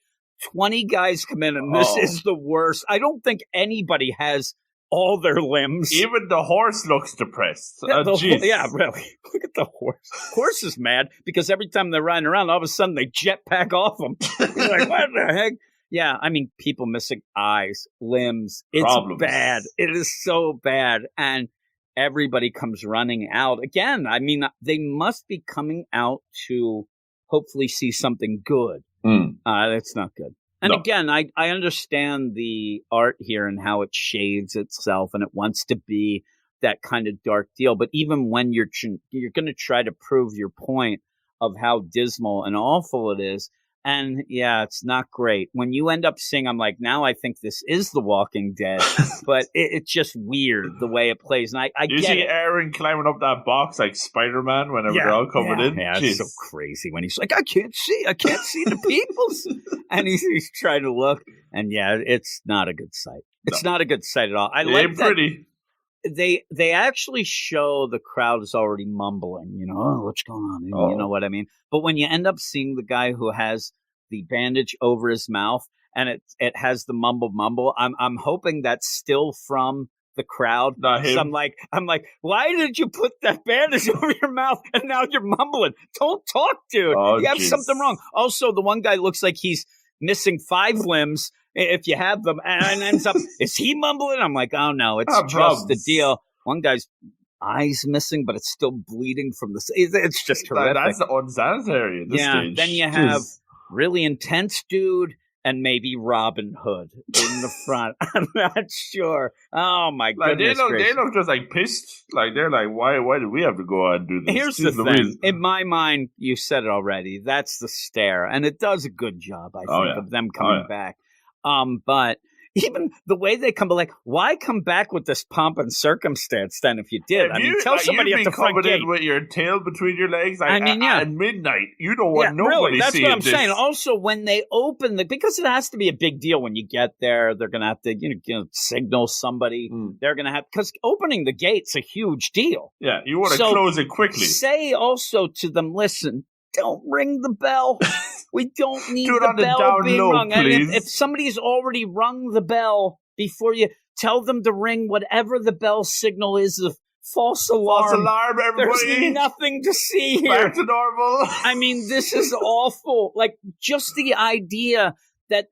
20 guys come in, and this is the worst. I don't think anybody has all their limbs. Even the horse looks depressed. Yeah, really. Look at the horse. Horse is mad because every time they're riding around, all of a sudden they jetpack off them. You're like, what the heck? Yeah, I mean, people missing eyes, limbs. It's Problems. Bad. It is so bad. And everybody comes running out. Again, I mean, they must be coming out to hopefully see something good. That's not good. And again, I understand the art here and how it shades itself and it wants to be that kind of dark deal. But even when you're going to try to prove your point of how dismal and awful it is, and it's not great. When you end up seeing, I'm like, now I think this is The Walking Dead, but it's just weird the way it plays. And I you get see it. Aaron climbing up that box like Spider-Man whenever they're all coming in. Yeah, it's so crazy when he's like, I can't see the peoples. And he's trying to look. And it's not a good sight. It's not a good sight at all. I like that. Pretty. They actually show the crowd is already mumbling, what's going on? You know what I mean? But when you end up seeing the guy who has the bandage over his mouth and it has the mumble, I'm hoping that's still from the crowd. Not him. So I'm like, why did you put that bandage over your mouth and now you're mumbling? Don't talk, dude. You have something wrong. Also, the one guy looks like he's missing 5 limbs. If you have them, and ends up, is he mumbling? I'm like, oh no, it's just the deal. One guy's eyes missing, but it's still bleeding from the. It's just horrific. That's unsanitary. At this stage. Then you have really intense dude. and maybe Robin Hood in the front. I'm not sure. Oh my goodness! They look just like pissed. Like they're like, why did we have to go out and do this? Here's the thing. In my mind, you said it already. That's the stare, and it does a good job, I think, of them coming back. But even the way they come, like, why come back with this pomp and circumstance then if you did? Tell somebody at the front gate. With your tail between your legs. At midnight, you don't want nobody that's seeing what I'm this. saying. Also, when they open because it has to be a big deal when you get there, they're going to have to signal somebody. They're going to have, because opening the gate's a huge deal. Yeah, you want to close it quickly. Say also to them, listen, don't ring the bell. We don't need the bell being rung. And if somebody's already rung the bell before you, tell them to ring whatever the bell signal is, a false alarm. False alarm, everybody. There's nothing to see here. Back to normal. I mean, this is awful. Like, just the idea that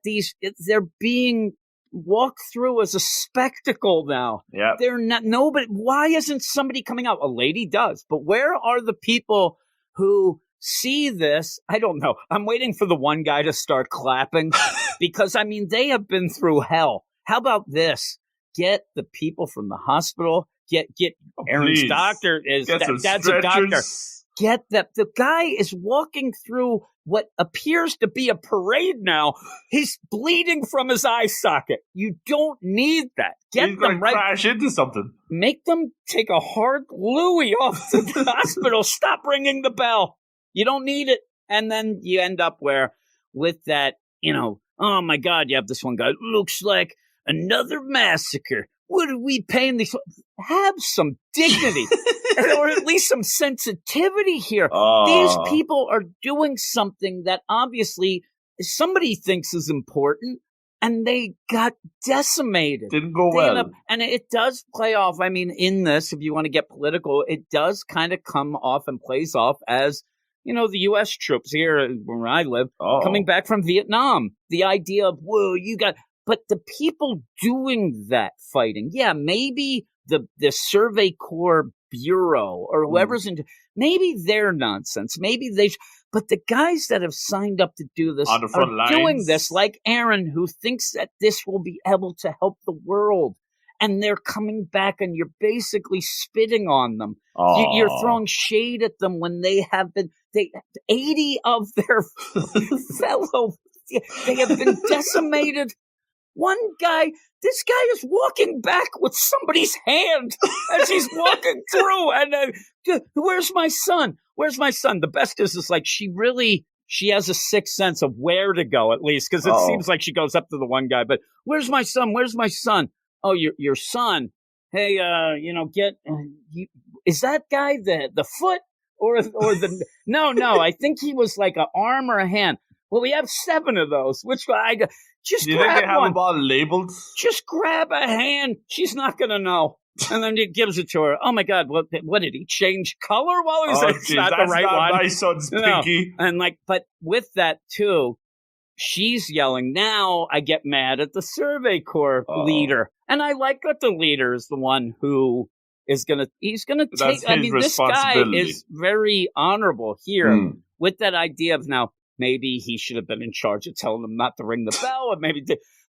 they're being walked through as a spectacle now. Yeah. They're not, nobody, why isn't somebody coming out? A lady does. But where are the people who see this? I don't know. I'm waiting for the one guy to start clapping because, I mean, they have been through hell. How about this? Get the people from the hospital. Get Aaron's doctor. Dad's a doctor. Get that. The guy is walking through what appears to be a parade now. He's bleeding from his eye socket. You don't need that. He's them right. Crash into something. Make them take a hard Louis off to the hospital. Stop ringing the bell. You don't need it. And then you end up with that, oh my God, you have this one guy. Looks like another massacre. What are we paying these? Have some dignity or at least some sensitivity here. These people are doing something that obviously somebody thinks is important, and they got decimated. Didn't go well. And it does play off. I mean, in this, if you want to get political, it does kind of come off and plays off as, the U.S. troops here where I live coming back from Vietnam. The idea of, but the people doing that fighting, maybe the Survey Corps Bureau or whoever's maybe they're nonsense. Maybe but the guys that have signed up to do this on the front lines, doing this, like Aaron, who thinks that this will be able to help the world. And they're coming back and you're basically spitting on them. You're throwing shade at them when they have been, 80 of their fellow, they have been decimated. This guy is walking back with somebody's hand as he's walking through. And where's my son? Where's my son? The best is like she has a sixth sense of where to go, at least, because it seems like she goes up to the one guy. But where's my son? Where's my son? Oh, your son. Hey, is that guy the foot or the? No. I think he was like an arm or a hand. Well, we have 7 of those. Which just do you grab think they have one. Them all labeled? Just grab a hand. She's not gonna know. And then he gives it to her. Oh my God! What did he change color while he was? It's not the right one. My son's pinky. And but with that too, she's yelling. Now I get mad at the Survey Corps leader, and I like that the leader is the one who is he's gonna take. I mean, this guy is very honorable here with that idea of now. Maybe he should have been in charge of telling them not to ring the bell, or maybe.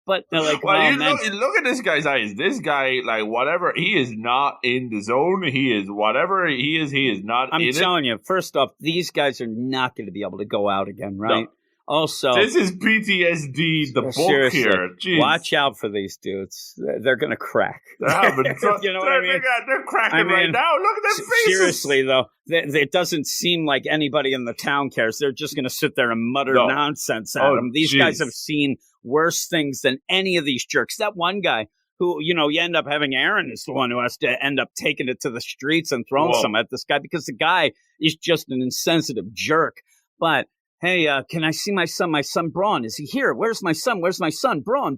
But they're like, look at this guy's eyes. This guy, like, whatever, he is not in the zone. He is whatever he is not in it. I'm telling you, first off, these guys are not going to be able to go out again, right? No. Also, this is PTSD, the book seriously, here. Jeez. Watch out for these dudes. They're going to crack. They're having, you know what I mean? They're cracking right now. Look at their faces. Seriously, though, it doesn't seem like anybody in the town cares. They're just going to sit there and mutter nonsense at them. These guys have seen worse things than any of these jerks. That one guy who, you end up having Aaron is the one who has to end up taking it to the streets and throwing some at this guy because the guy is just an insensitive jerk. But hey, can I see my son? My son, Braun. Is he here? Where's my son? Where's my son? Braun.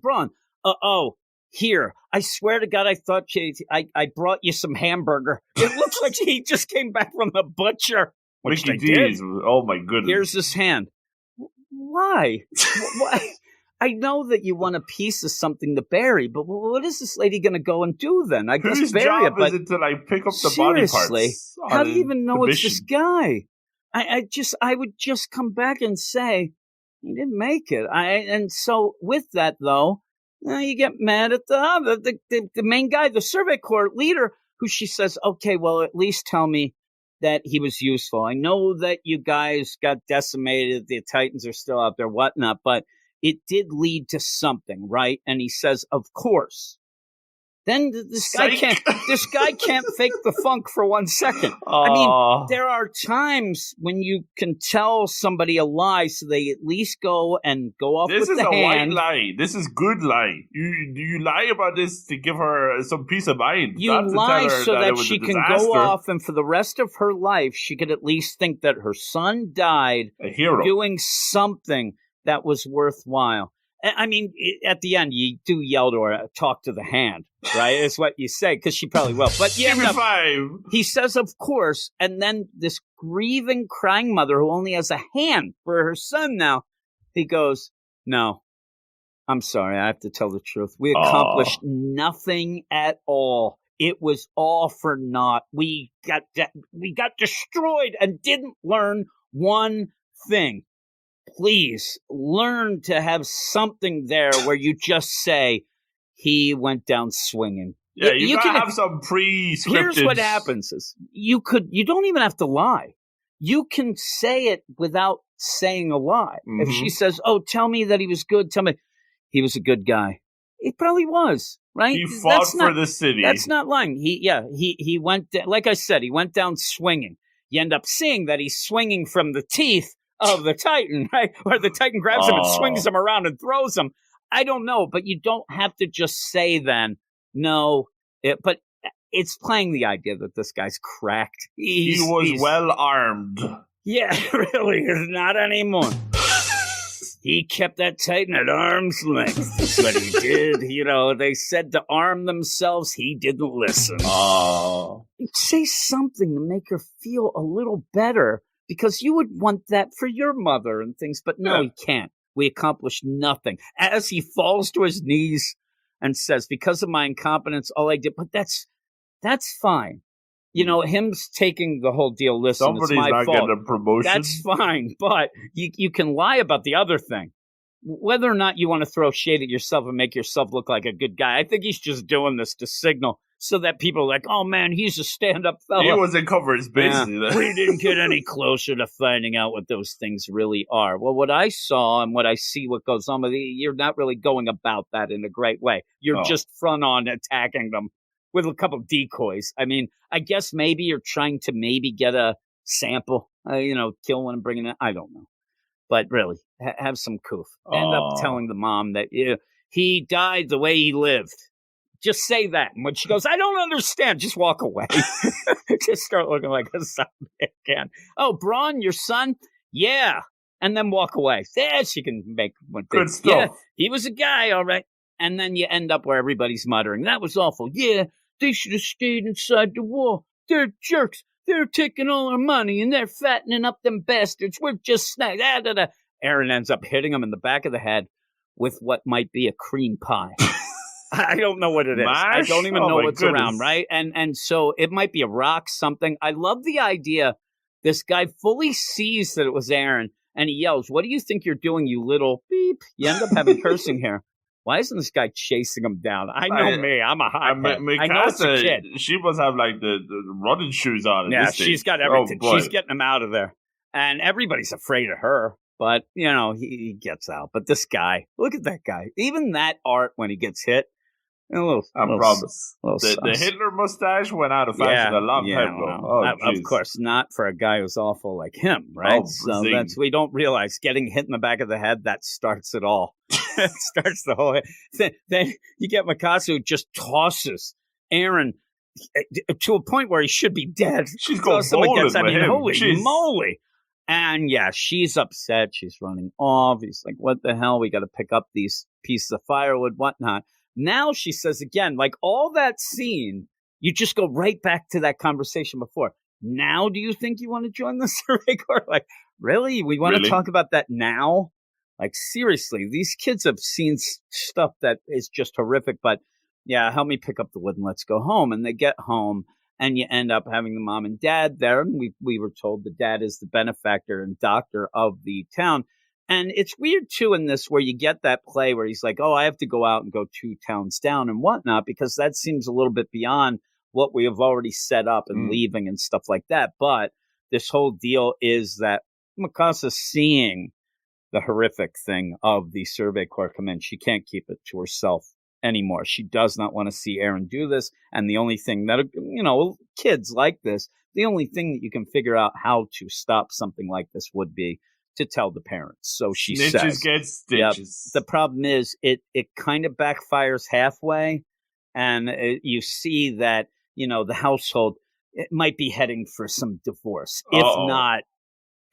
Here. I swear to God, I thought I brought you some hamburger. It looks like he just came back from the butcher. Which Mickey D's. Oh, my goodness. Here's his hand. Why? Why? I know that you want a piece of something to bury, but what is this lady going to go and do then? I guess bury it. Whose job is it to, like, pick up the body parts? How do you even know it's this guy? I would just come back and say, He didn't make it. And so with that, though, you get mad at the main guy, the Survey Corps leader, who she says, okay, well, at least tell me that he was useful. I know that you guys got decimated. The Titans are still out there, whatnot, but it did lead to something, right? And he says, of course. Then this guy can't fake the funk for 1 second. I mean, there are times when you can tell somebody a lie, so they at least go off with the hand. This is a white lie. This is good lie. You lie about this to give her some peace of mind. You lie so that she can go off, and for the rest of her life, she could at least think that her son died a hero, doing something that was worthwhile. I mean, at the end, you do yell to her, talk to the hand, right? Is what you say, because she probably will. But give me 5. He says, of course, and then this grieving, crying mother who only has a hand for her son now, he goes, no, I'm sorry, I have to tell the truth. We accomplished nothing at all. It was all for naught. We got destroyed and didn't learn one thing. Please learn to have something there where you just say, he went down swinging. Yeah, you gotta have some pre-scripted. Here's what happens is you don't even have to lie. You can say it without saying a lie. Mm-hmm. If she says, oh, tell me that he was good, tell me he was a good guy. He probably was, right? He fought for the city. That's not lying. He went, like I said, he went down swinging. You end up seeing that he's swinging from the teeth of the Titan, right? Or the Titan grabs him and swings him around and throws him. I don't know, but you don't have to just say then, no. But it's playing the idea that this guy's cracked. He was well armed. Yeah, really, is not anymore. He kept that Titan at arm's length. That's what he did. They said to arm themselves. He didn't listen. Say something to make her feel a little better. Because you would want that for your mother and things, but no, he can't. We accomplished nothing. As he falls to his knees and says, because of my incompetence, all I did, but that's fine. Him taking the whole deal, listen, somebody's it's my not fault. Getting a promotion. That's fine, but you can lie about the other thing. Whether or not you want to throw shade at yourself and make yourself look like a good guy, I think he's just doing this to signal so that people are like, oh, man, he's a stand-up fella. He wasn't covered his bases. We didn't get any closer to finding out what those things really are. Well, what I saw and what I see what goes on with you're not really going about that in a great way. You're just front-on attacking them with a couple of decoys. I mean, I guess maybe you're trying to maybe get a sample, kill one and bring it in. I don't know. But really, have some coof. End up telling the mom that he died the way he lived. Just say that. And when she goes, I don't understand, just walk away. Just start looking like a zombie again. Oh, Braun, your son? Yeah. And then walk away. Yeah, she can make one thing. Good stuff. Yeah, he was a guy, all right. And then you end up where everybody's muttering. That was awful. Yeah, they should have stayed inside the wall. They're jerks. They're taking all our money and they're fattening up them bastards. We're just snacks. Aaron ends up hitting him in the back of the head with what might be a cream pie. I don't know what it is. Mash? I don't even know what's goodness. around, right? And so it might be a rock, something. I love the idea. This guy fully sees that it was Aaron, and he yells, what do you think you're doing, you little beep? You end up having cursing here. Why isn't this guy chasing him down? I know me. I'm a hothead. I know it's a kid. She must have like the running shoes on. Yeah, she's got everything. She's getting him out of there. And everybody's afraid of her. But, he gets out. But this guy, look at that guy. Even that art when he gets hit. I promise. The Hitler mustache went out of fashion a long time ago. Of course, not for a guy who's awful like him, right? So we don't realize getting hit in the back of the head, that starts it all. It starts the whole Then you get Mikasa who just tosses Aaron to a point where he should be dead. She's going bowling with him. Holy moly. And yeah, she's upset. She's running off. He's like, what the hell? We got to pick up these pieces of firewood, whatnot. Now she says again, like all that scene, you just go right back to that conversation before. Now, do you think you want to join the Survey Corps? Like, really? We want to talk about that now? Like, seriously, these kids have seen stuff that is just horrific. But yeah, help me pick up the wood and let's go home. And they get home and you end up having the mom and dad there. And we were told the dad is the benefactor and doctor of the town. And it's weird, too, in this where you get that play where he's like, oh, I have to go out and go 2 towns down and whatnot, because that seems a little bit beyond what we have already set up and leaving and stuff like that. But this whole deal is that Mikasa, seeing the horrific thing of the Survey Corps come in, she can't keep it to herself anymore. She does not want to see Eren do this. And the only thing that, kids like this, the only thing that you can figure out how to stop something like this would be to tell the parents. So she Snitches says, get stitches. The problem is it kind of backfires halfway, and you see that, the household, it might be heading for some divorce, if not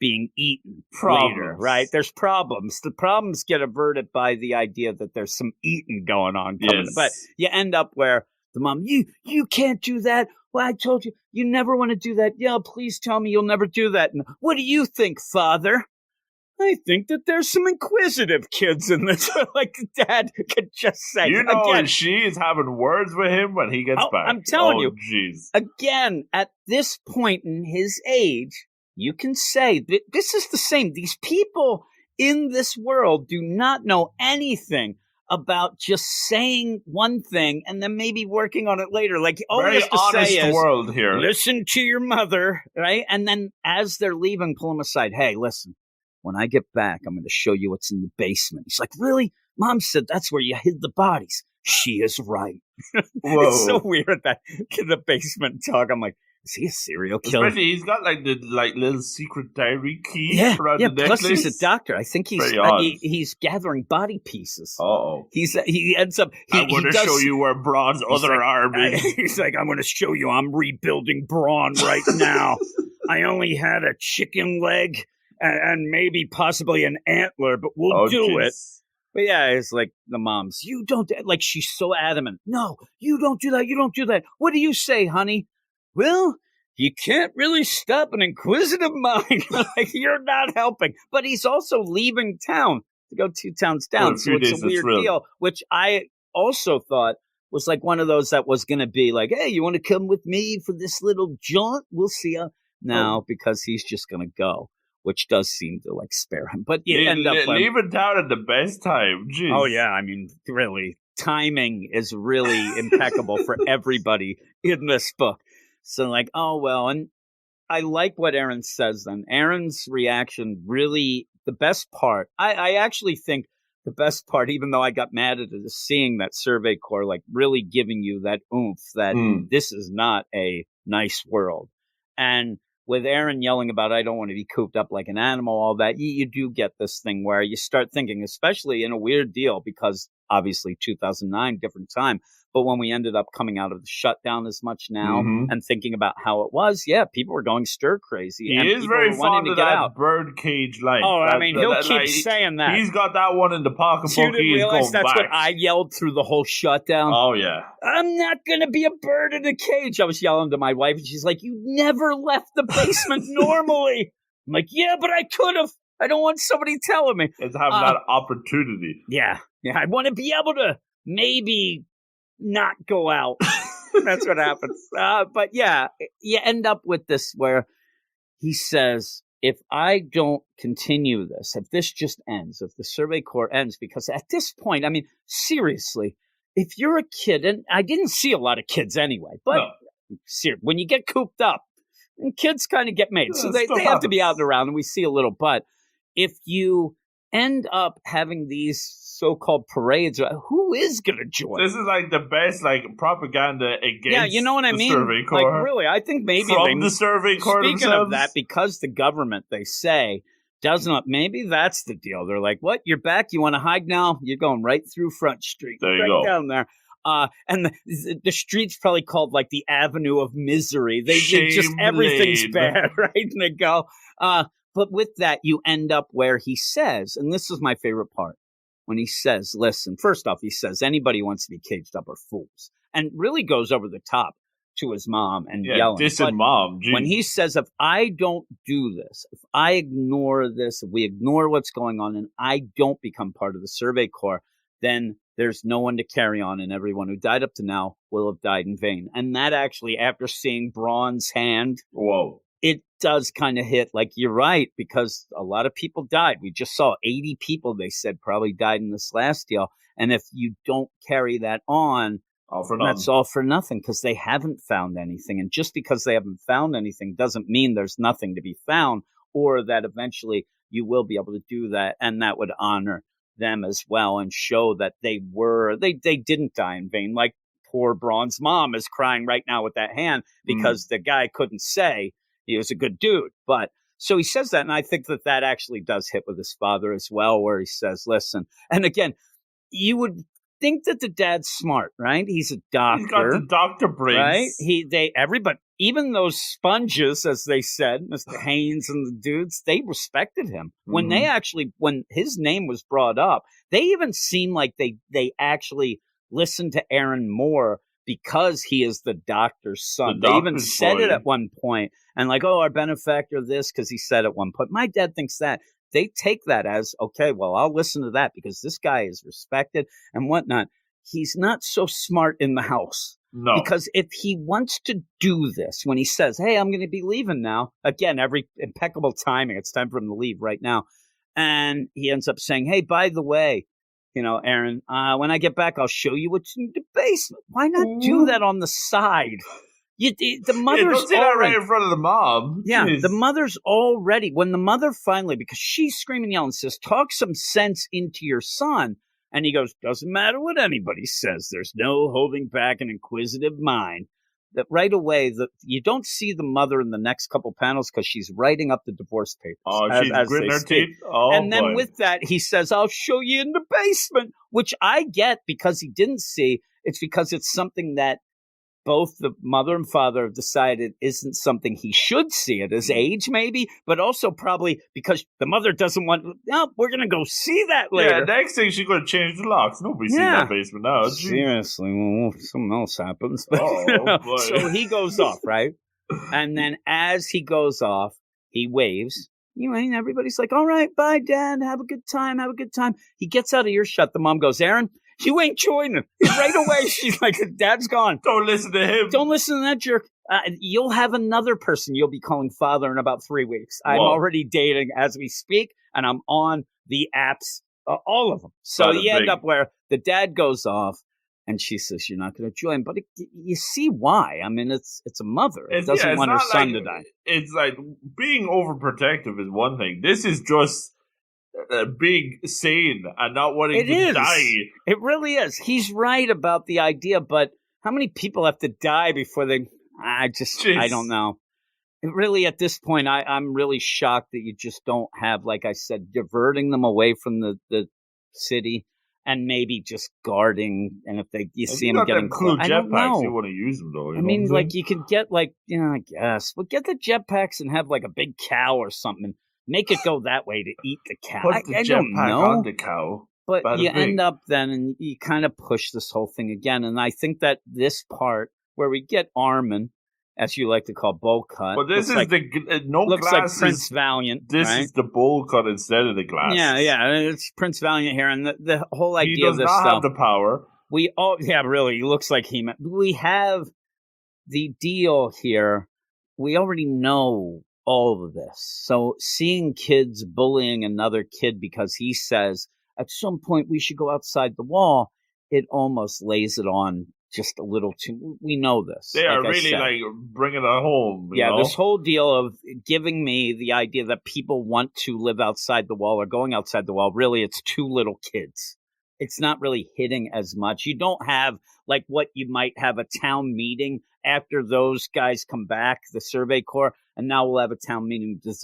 being eaten later, right? There's problems. The problems get averted by the idea that there's some eating going on coming. Yes. But you end up where the mom, you can't do that. Well, I told you, you never want to do that. Yeah, please tell me you'll never do that. And what do you think, Father? I think that there's some inquisitive kids in this. Like Dad could just say. Again, she is having words with him when he gets back. I'm telling you. Jeez. Again, at this point in his age, you can say that this is the same. These people in this world do not know anything about just saying one thing and then maybe working on it later. Like all very he has to honest say is, world here. Listen to your mother, right? And then as they're leaving, pull him aside. Hey, listen. When I get back, I'm going to show you what's in the basement. He's like, really? Mom said that's where you hid the bodies. She is right. Whoa. It's so weird that in the basement talk. I'm like, is he a serial killer? Especially he's got the little secret diary key around the necklace. Plus he's a doctor. I think he's gathering body pieces. He ends up. I want to show you where Braun's other arm is. He's like, I'm going to show you. I'm rebuilding Braun right now. I only had a chicken leg. And maybe possibly an antler, but we'll do it. But yeah, it's like the mom's, you don't, like she's so adamant. No, you don't do that. You don't do that. What do you say, honey? Well, you can't really stop an inquisitive mind. Like, you're not helping. But he's also leaving town to go 2 towns down. So it's a weird deal, which I also thought was like one of those that was going to be like, hey, you want to come with me for this little jaunt? We'll see you. No, because he's just going to go. Which does seem to spare him, but you end up leaving town at the best time. Jeez. Oh yeah, I mean, really, timing is really impeccable for everybody in this book. So oh well, and I like what Eren says. Then Eren's reaction, really, the best part. I actually think the best part, even though I got mad at it, is seeing that Survey Corps really giving you that oomph that this is not a nice world, and. With Eren yelling about, I don't want to be cooped up like an animal, all that, you do get this thing where you start thinking, especially in a weird deal, because obviously 2009, different time. But when we ended up coming out of the shutdown as much now and thinking about how it was, people were going stir crazy. He is very fond of that birdcage life. Oh, I mean, he'll keep saying that. He's got that one in the pocketbook. You didn't realize that's what I yelled through the whole shutdown? Oh, yeah. I'm not going to be a bird in a cage. I was yelling to my wife, and she's like, you never left the basement normally. I'm like, yeah, but I could have. I don't want somebody telling me. It's having that opportunity. Yeah. I want to be able to maybe not go out. That's what happens. But yeah, you end up with this where he says, if I don't continue this, if this just ends, if the Survey Corps ends, because at this point, I mean, seriously, if you're a kid, and I didn't see a lot of kids anyway, but when you get cooped up, kids kind of get made. So they have to be out and around, and we see a little. But if you end up having these so-called parades, who is going to join? This is the best propaganda against you know what I mean? Survey Corps. Really, I think maybe from the Survey Corps speaking themselves. Of that, because the government, they say, does not, maybe that's the deal. They're like, what, you're back? You want to hide now? You're going right through Front Street. There you go. Right down there. And the street's probably called the Avenue of Misery. They just, everything's bad, right? And they go, but with that, you end up where he says, and this is my favorite part, when he says, listen, first off, he says, anybody who wants to be caged up are fools. And really goes over the top to his mom and yelling. Dissing mom. Geez. When he says, if I don't do this, if I ignore this, if we ignore what's going on and I don't become part of the Survey Corps, then there's no one to carry on, and everyone who died up to now will have died in vain. And that actually, after seeing Braun's hand, it does kind of hit, like, you're right, because a lot of people died. We just saw 80 people, they said, probably died in this last deal. And if you don't carry that on, all for nothing. that's all for nothing, because they haven't found anything. And just because they haven't found anything doesn't mean there's nothing to be found, or that eventually you will be able to do that. And that would honor them as well and show that they didn't die in vain. Like poor Braun's mom is crying right now with that hand because the guy couldn't say he was a good dude. But so he says that, and I think that actually does hit with his father as well, where he says, listen, and again, you would think that the dad's smart, right? He's a doctor. He's got the doctor brains. Right? Everybody, even those sponges, as they said, Mr. Haynes and the dudes, they respected him. When when his name was brought up, they even seemed like they actually listened to Aaron more because he is the doctor's son. They even said it at one point, and like, oh, our benefactor this, because he said at one point. My dad thinks that. They take that as, okay, well, I'll listen to that because this guy is respected and whatnot. He's not so smart in the house. No. Because if he wants to do this, when he says, hey, I'm going to be leaving now, again, every impeccable timing, it's time for him to leave right now. And he ends up saying, hey, by the way, Aaron, when I get back, I'll show you what's in the basement. Why not do that on the side? The mother's don't say that right in front of the mom. Yeah, Jeez. the mother's already, when the mother finally, because she's screaming, yelling, says, talk some sense into your son. And he goes, doesn't matter what anybody says. There's no holding back an inquisitive mind. That right away, you don't see the mother in the next couple panels because she's writing up the divorce papers. Oh, she's gritting her teeth? Oh, and then with that, he says, I'll show you in the basement, which I get because he didn't see. It's because it's something that both the mother and father have decided isn't something he should see at his age, maybe, but also probably because the mother doesn't want, no, we're going to go see that later. Yeah, next thing she's going to change the locks. Nobody's seen that basement now. Seriously, well, something else happens. But, boy. So he goes off, right? And then as he goes off, he waves. Everybody's like, all right, bye, Dad. Have a good time. Have a good time. He gets out of earshot. The mom goes, Aaron, you ain't joining. Right away, she's like, Dad's gone. Don't listen to him. Don't listen to that jerk. You'll have another person you'll be calling father in about 3 weeks. I'm already dating as we speak, and I'm on the apps, all of them. So you end up where the dad goes off, and she says, you're not going to join. But you see why. I mean, it's a mother. It doesn't want her son to die. It's like being overprotective is one thing. This is just being sane and not wanting to die. It really is. He's right about the idea, but how many people have to die before they... I don't know. It really, at this point, I'm really shocked that you just don't have, like I said, diverting them away from the city and maybe just guarding. And if you see them getting close, I don't know. You want to use them, though. I mean, like, you could get, like, I guess. But get the jetpacks and have, like, a big cow or something. Make it go that way to eat the cow. Put the jetpack on the cow. But you end up then, and you kind of push this whole thing again. And I think that this part where we get Armin, as you like to call bowl cut. But this is like, looks like Prince Valiant. This is the bowl cut instead of the glass. Yeah, it's Prince Valiant here, and the whole idea of this stuff. He does not have the power. Really, he looks like he. We have the deal here. We already know all of this. So seeing kids bullying another kid because he says at some point we should go outside the wall, it almost lays it on just a little too. We know this. They are really like bringing it home. You know? This whole deal of giving me the idea that people want to live outside the wall or going outside the wall. Really, it's two little kids. It's not really hitting as much. You don't have like what you might have a town meeting after those guys come back, the Survey Corps, and now we'll have a town meeting to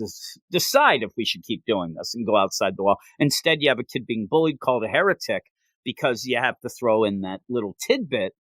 decide if we should keep doing this and go outside the wall. Instead, you have a kid being bullied called a heretic because you have to throw in that little tidbit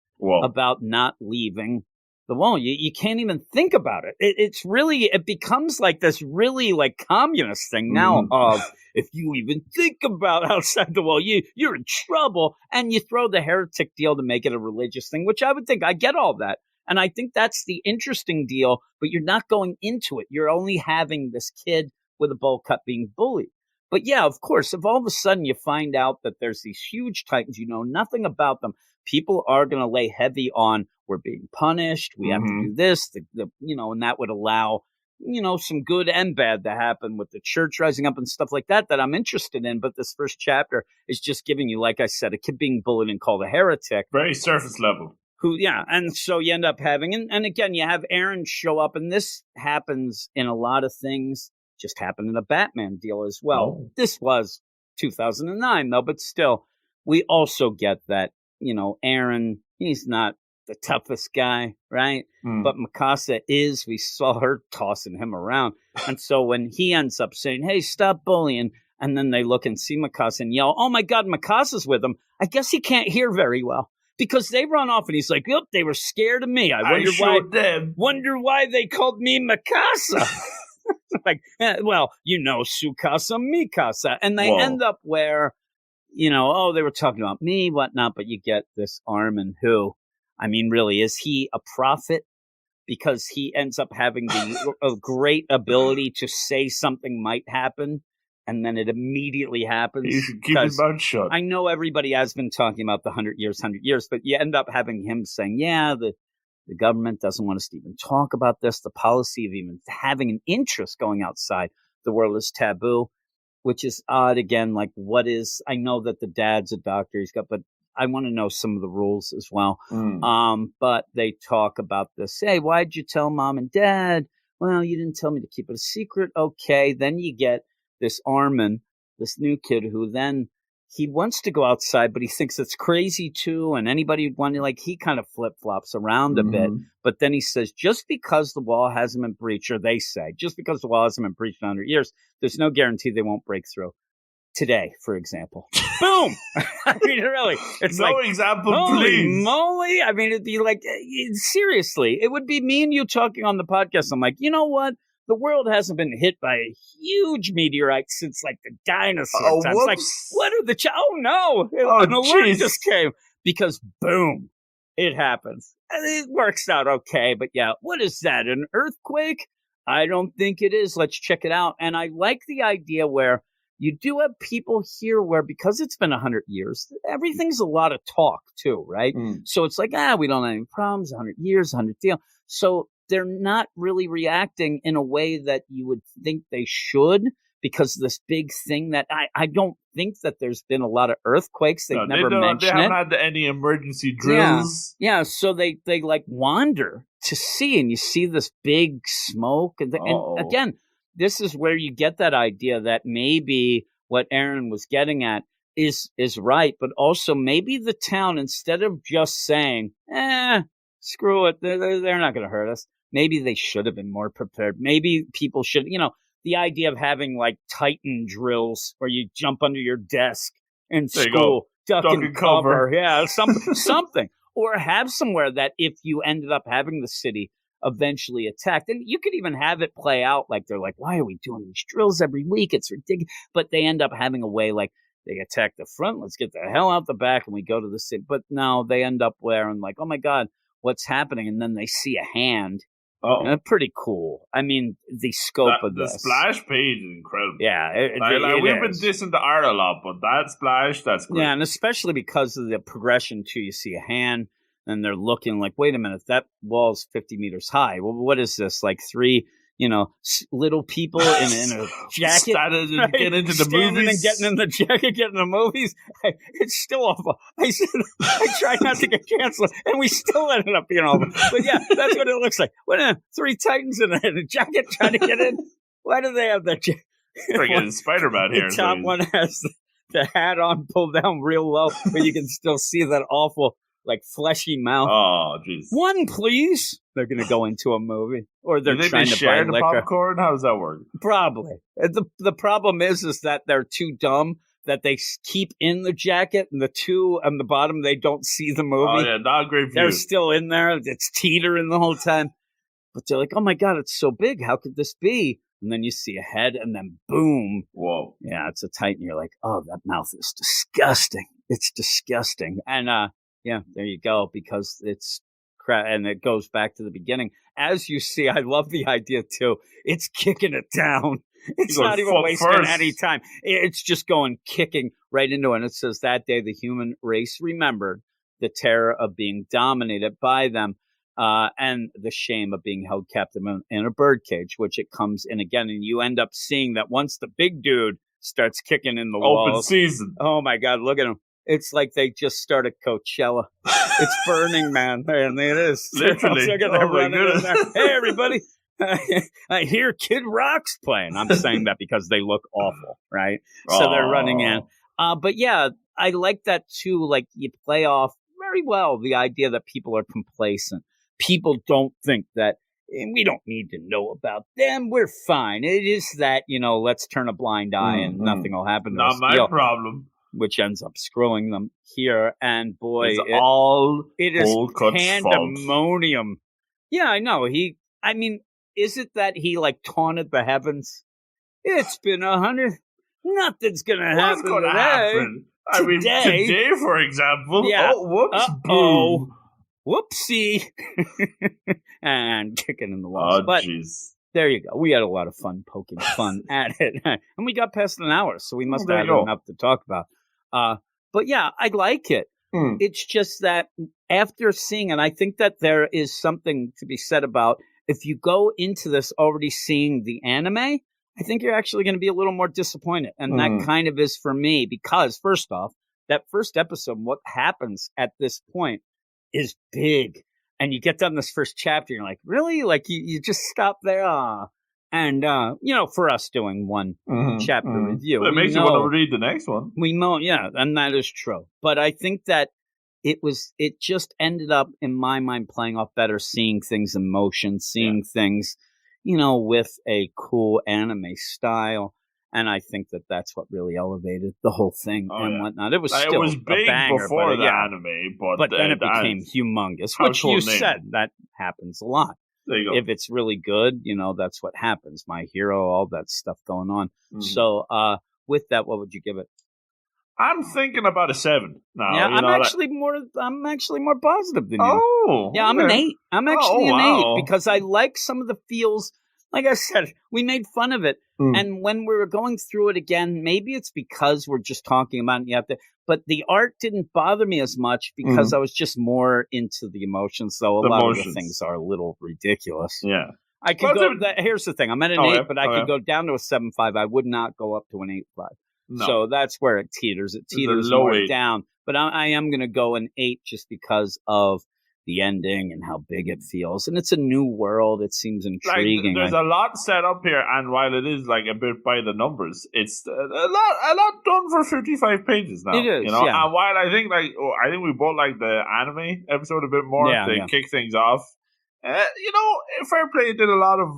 about not leaving the wall. You can't even think about it. It becomes like this really like communist thing now of if you even think about outside the wall, you're in trouble. And you throw the heretic deal to make it a religious thing, which I would think I get all that. And I think that's the interesting deal, but you're not going into it. You're only having this kid with a bowl cut being bullied. But yeah, of course, if all of a sudden you find out that there's these huge titans, you know nothing about them, people are going to lay heavy on we're being punished. We have to do this, and that would allow some good and bad that happened with the church rising up and stuff like that I'm interested in. But this first chapter is just giving you, like I said, a kid being bullied and called a heretic. Very surface level. And so you end up having, and again, you have Aaron show up, and this happens in a lot of things, just happened in a Batman deal as well. Oh. This was 2009, though, but still, we also get that, Aaron, he's not the toughest guy, right? But Mikasa is. We saw her tossing him around. And so when he ends up saying, hey, stop bullying, and then they look and see Mikasa and yell, oh my God, Mikasa's with him, I guess he can't hear very well. Because they run off and he's like, yep, they were scared of me. I wonder why they called me Mikasa. Like, Sukasa, Mikasa. And they end up where, they were talking about me, whatnot, but you get this Armin who, really, is he a prophet? Because he ends up having a great ability to say something might happen, and then it immediately happens. You should keep his mouth shut. I know everybody has been talking about the 100 years, but you end up having him saying, the government doesn't want us to even talk about this. The policy of even having an interest going outside the world is taboo, which is odd. Again, like I know that the dad's a doctor, but I want to know some of the rules as well. But they talk about this. Hey, why'd you tell mom and dad? Well, you didn't tell me to keep it a secret. Okay. Then you get this Armin, this new kid who then he wants to go outside, but he thinks it's crazy too. And anybody would want to, he kind of flip-flops around a bit. But then he says, just because the wall hasn't been breached, or they say, just because the wall hasn't been breached in 100 years, there's no guarantee they won't break through. Today, for example. Boom! Really. It's no example, holy please. Moly. It'd be like, seriously, it would be me and you talking on the podcast. I'm like, you know what? The world hasn't been hit by a huge meteorite since the dinosaur times. Whoops. What are the an alert just came because boom, it happens. And it works out okay. But yeah, what is that? An earthquake? I don't think it is. Let's check it out. And I like the idea where you do have people here where, because it's been 100 years, everything's a lot of talk too, right? So it's like, we don't have any problems, 100 years, 100 deal. So they're not really reacting in a way that you would think they should, because this big thing that I don't think that there's been a lot of earthquakes. They've never mentioned it. They haven't had any emergency drills. Yeah. So they wander to see, and you see this big smoke. And again, this is where you get that idea that maybe what Aaron was getting at is right, but also maybe the town, instead of just saying, screw it, they're not going to hurt us, maybe they should have been more prepared. Maybe people should, the idea of having Titan drills where you jump under your desk in school, duck and cover. Yeah, something. Or have somewhere that if you ended up having the city eventually attacked, and you could even have it play out they're like, why are we doing these drills every week? It's ridiculous. But they end up having a way they attack the front, let's get the hell out the back, and we go to the city. But no, they end up wearing oh my God, what's happening? And then they see a hand. Pretty cool. The scope of this. The splash page is incredible. Yeah. We've been dissing the art a lot, but that splash, that's great. Yeah, and especially because of the progression, too. You see a hand, and they're looking wait a minute, that wall's 50 meters high. Well, what is this? Three, little people in a jacket. Getting into the movies. And getting in the jacket, getting in the movies. It's still awful. I tried not to get canceled, and we still ended up being awful. But yeah, that's what it looks like. What, three Titans in a jacket trying to get in? Why do they have that jacket? Freaking Spider-Man here. The top one has the hat on, pulled down real low, but you can still see that awful, fleshy mouth. Oh, jeez. One, please. They're going to go into a movie, or they're trying to share buy the liquor. Popcorn? How does that work? Probably. The problem is that they're too dumb that they keep in the jacket, and the two on the bottom, they don't see the movie. Oh yeah, not a great view. They're still in there. It's teetering the whole time. But they're like, oh my God, it's so big. How could this be? And then you see a head, and then boom. Whoa. Yeah, it's a Titan. You're like, oh, that mouth is disgusting. It's disgusting. And yeah, there you go, because it's crap. And it goes back to the beginning. As you see, I love the idea, too. It's kicking it down. It's not even wasting any time. It's just kicking right into it. And it says, that day the human race remembered the terror of being dominated by them. and the shame of being held captive in a birdcage, which it comes in again. And you end up seeing that once the big dude starts kicking in the Open walls. season. Oh, my God, look at him. It's like they just started Coachella. It's Burning Man. And it is. Literally. They're running in there. Hey, everybody. I hear Kid Rock's playing. I'm saying that because they look awful, right? So they're running in. But yeah, I like that too. Like you play off very well the idea that people are complacent. People don't think that we don't need to know about them. We're fine. It is that, let's turn a blind eye and nothing will happen to us. Not my problem. Which ends up screwing them here. And boy, it is pandemonium. Yeah, I know. Is it that he taunted the heavens? It's been 100. Nothing's going to happen today. Happen? I mean, today, for example. Yeah. Oh, whoops. Boom. Whoopsie. And kicking in the walls. Oh, but jeez. There you go. We had a lot of fun poking fun at it. And we got past an hour, so we must have had enough to talk about. But yeah, I like it. It's just that after seeing it, I think that there is something to be said about if you go into this already seeing the anime, I think you're actually going to be a little more disappointed. And that kind of is for me because, first off, that first episode, what happens at this point is big. And you get done this first chapter, you're like, really? Like, you just stop there? And, for us doing one chapter review. It makes you want to read the next one. We know, yeah, and that is true. But I think that it just ended up, in my mind, playing off better, seeing things in motion, seeing things, with a cool anime style. And I think that that's what really elevated the whole thing whatnot. It was still big a banger, before the anime, but then it became humongous, which you said that happens a lot. There you go. If it's really good, that's what happens. My Hero, all that stuff going on. So with that, what would you give it? I'm thinking about a 7 now. Yeah, I'm actually more positive than you. Oh, yeah, I'm an 8. I'm actually an 8 because I like some of the feels. Like I said, we made fun of it. And when we were going through it again, maybe it's because we're just talking about it. But the art didn't bother me as much because I was just more into the emotions. So a lot of the things are a little ridiculous. Yeah. I could here's the thing. I'm at an 8, but I could go down to a 7.5. I would not go up to an 8.5. No. So that's where it teeters. It teeters more down. But I am going to go an 8 just because of the ending and how big it feels. And it's a new world. It seems intriguing. There's a lot set up here, and while it is a bit by the numbers, it's a lot done for 55 pages now. It is, Yeah. And while I think we both like the anime episode a bit more to kick things off. Fair Play did a lot of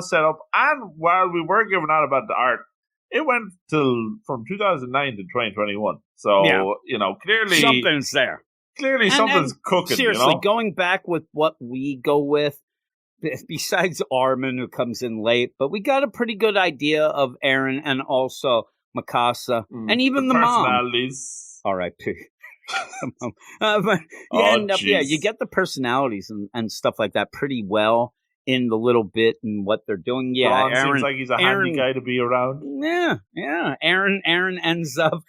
setup, and while we were giving out about the art, it went from 2009 to 2021. So clearly something's there. Clearly, something's cooking. Seriously, going back with what we go with, besides Armin, who comes in late, but we got a pretty good idea of Eren and also Mikasa, and even the personalities. Mom. R.I.P. But you get the personalities and stuff like that pretty well in the little bit and what they're doing. Yeah, Eren seems like he's a handy guy to be around. Yeah. Eren ends up.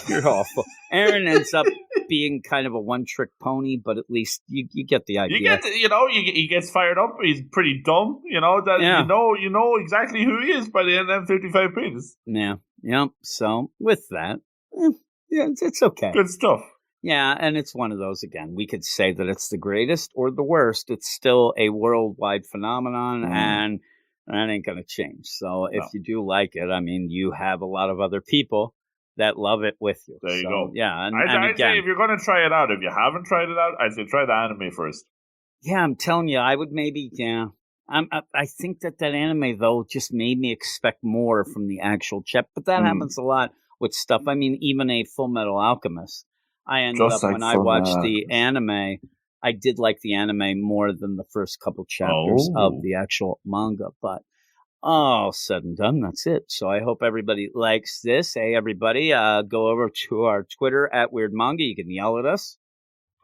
You're awful. Eren ends up being kind of a one-trick pony, but at least you get the idea. He gets fired up. He's pretty dumb. You know exactly who he is by the end of 55 pages. Yeah. So with that, it's okay. Good stuff. Yeah, and it's one of those again. We could say that it's the greatest or the worst. It's still a worldwide phenomenon, and that ain't gonna change. So if you do like it, you have a lot of other people that love it with you. There you go. Yeah, I'd say if you're going to try it out, if you haven't tried it out, I'd say try the anime first. Yeah, I'm telling you, I would maybe, I think that anime, though, just made me expect more from the actual chap. But that happens a lot with stuff. Even a Full Metal Alchemist. I ended up, when I watched the anime, I did like the anime more than the first couple chapters of the actual manga. But all said and done, that's it. So I hope everybody likes this. Hey, everybody, go over to our Twitter at Weird Manga. You can yell at us,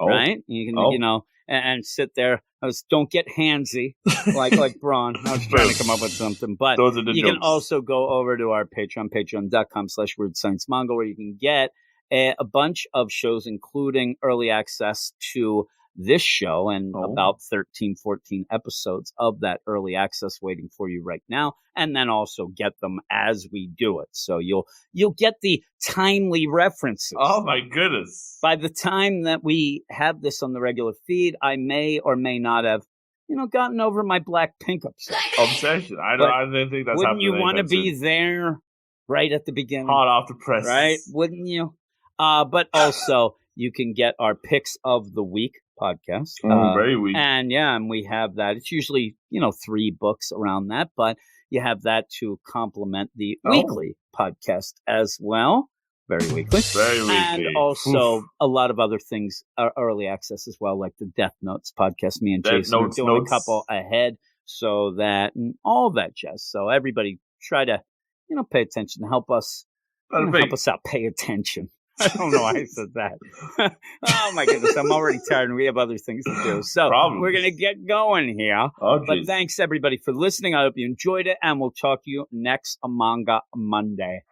right? You can, and sit there. Don't get handsy like Braun. I was trying to come up with something. But you can also go over to our Patreon, patreon.com/WeirdScienceManga, where you can get a bunch of shows, including early access to this show and Oh. about 13, 14 episodes of that early access waiting for you right now, and then also get them as we do it. So you'll get the timely references. Oh my goodness. By the time that we have this on the regular feed, I may or may not have, gotten over my Blackpink obsession. I didn't think that's wouldn't happening. you want to be there right at the beginning? Hot off the press. Right? Wouldn't you? But also, you can get our Picks of the Week podcast. Very weak. And we have that. It's usually, 3 books around that, but you have that to complement the weekly podcast as well. Very weekly. Very weekly. And also a lot of other things are early access as well, like the Death Notes podcast. Me and Jason are doing a couple ahead, so that and all that jazz. So everybody try to, pay attention. Help us out. Pay attention. I don't know why I said that. Oh my goodness, I'm already tired and we have other things to do. So we're going to get going here. Oh, but thanks everybody for listening. I hope you enjoyed it, and we'll talk to you next Manga Monday.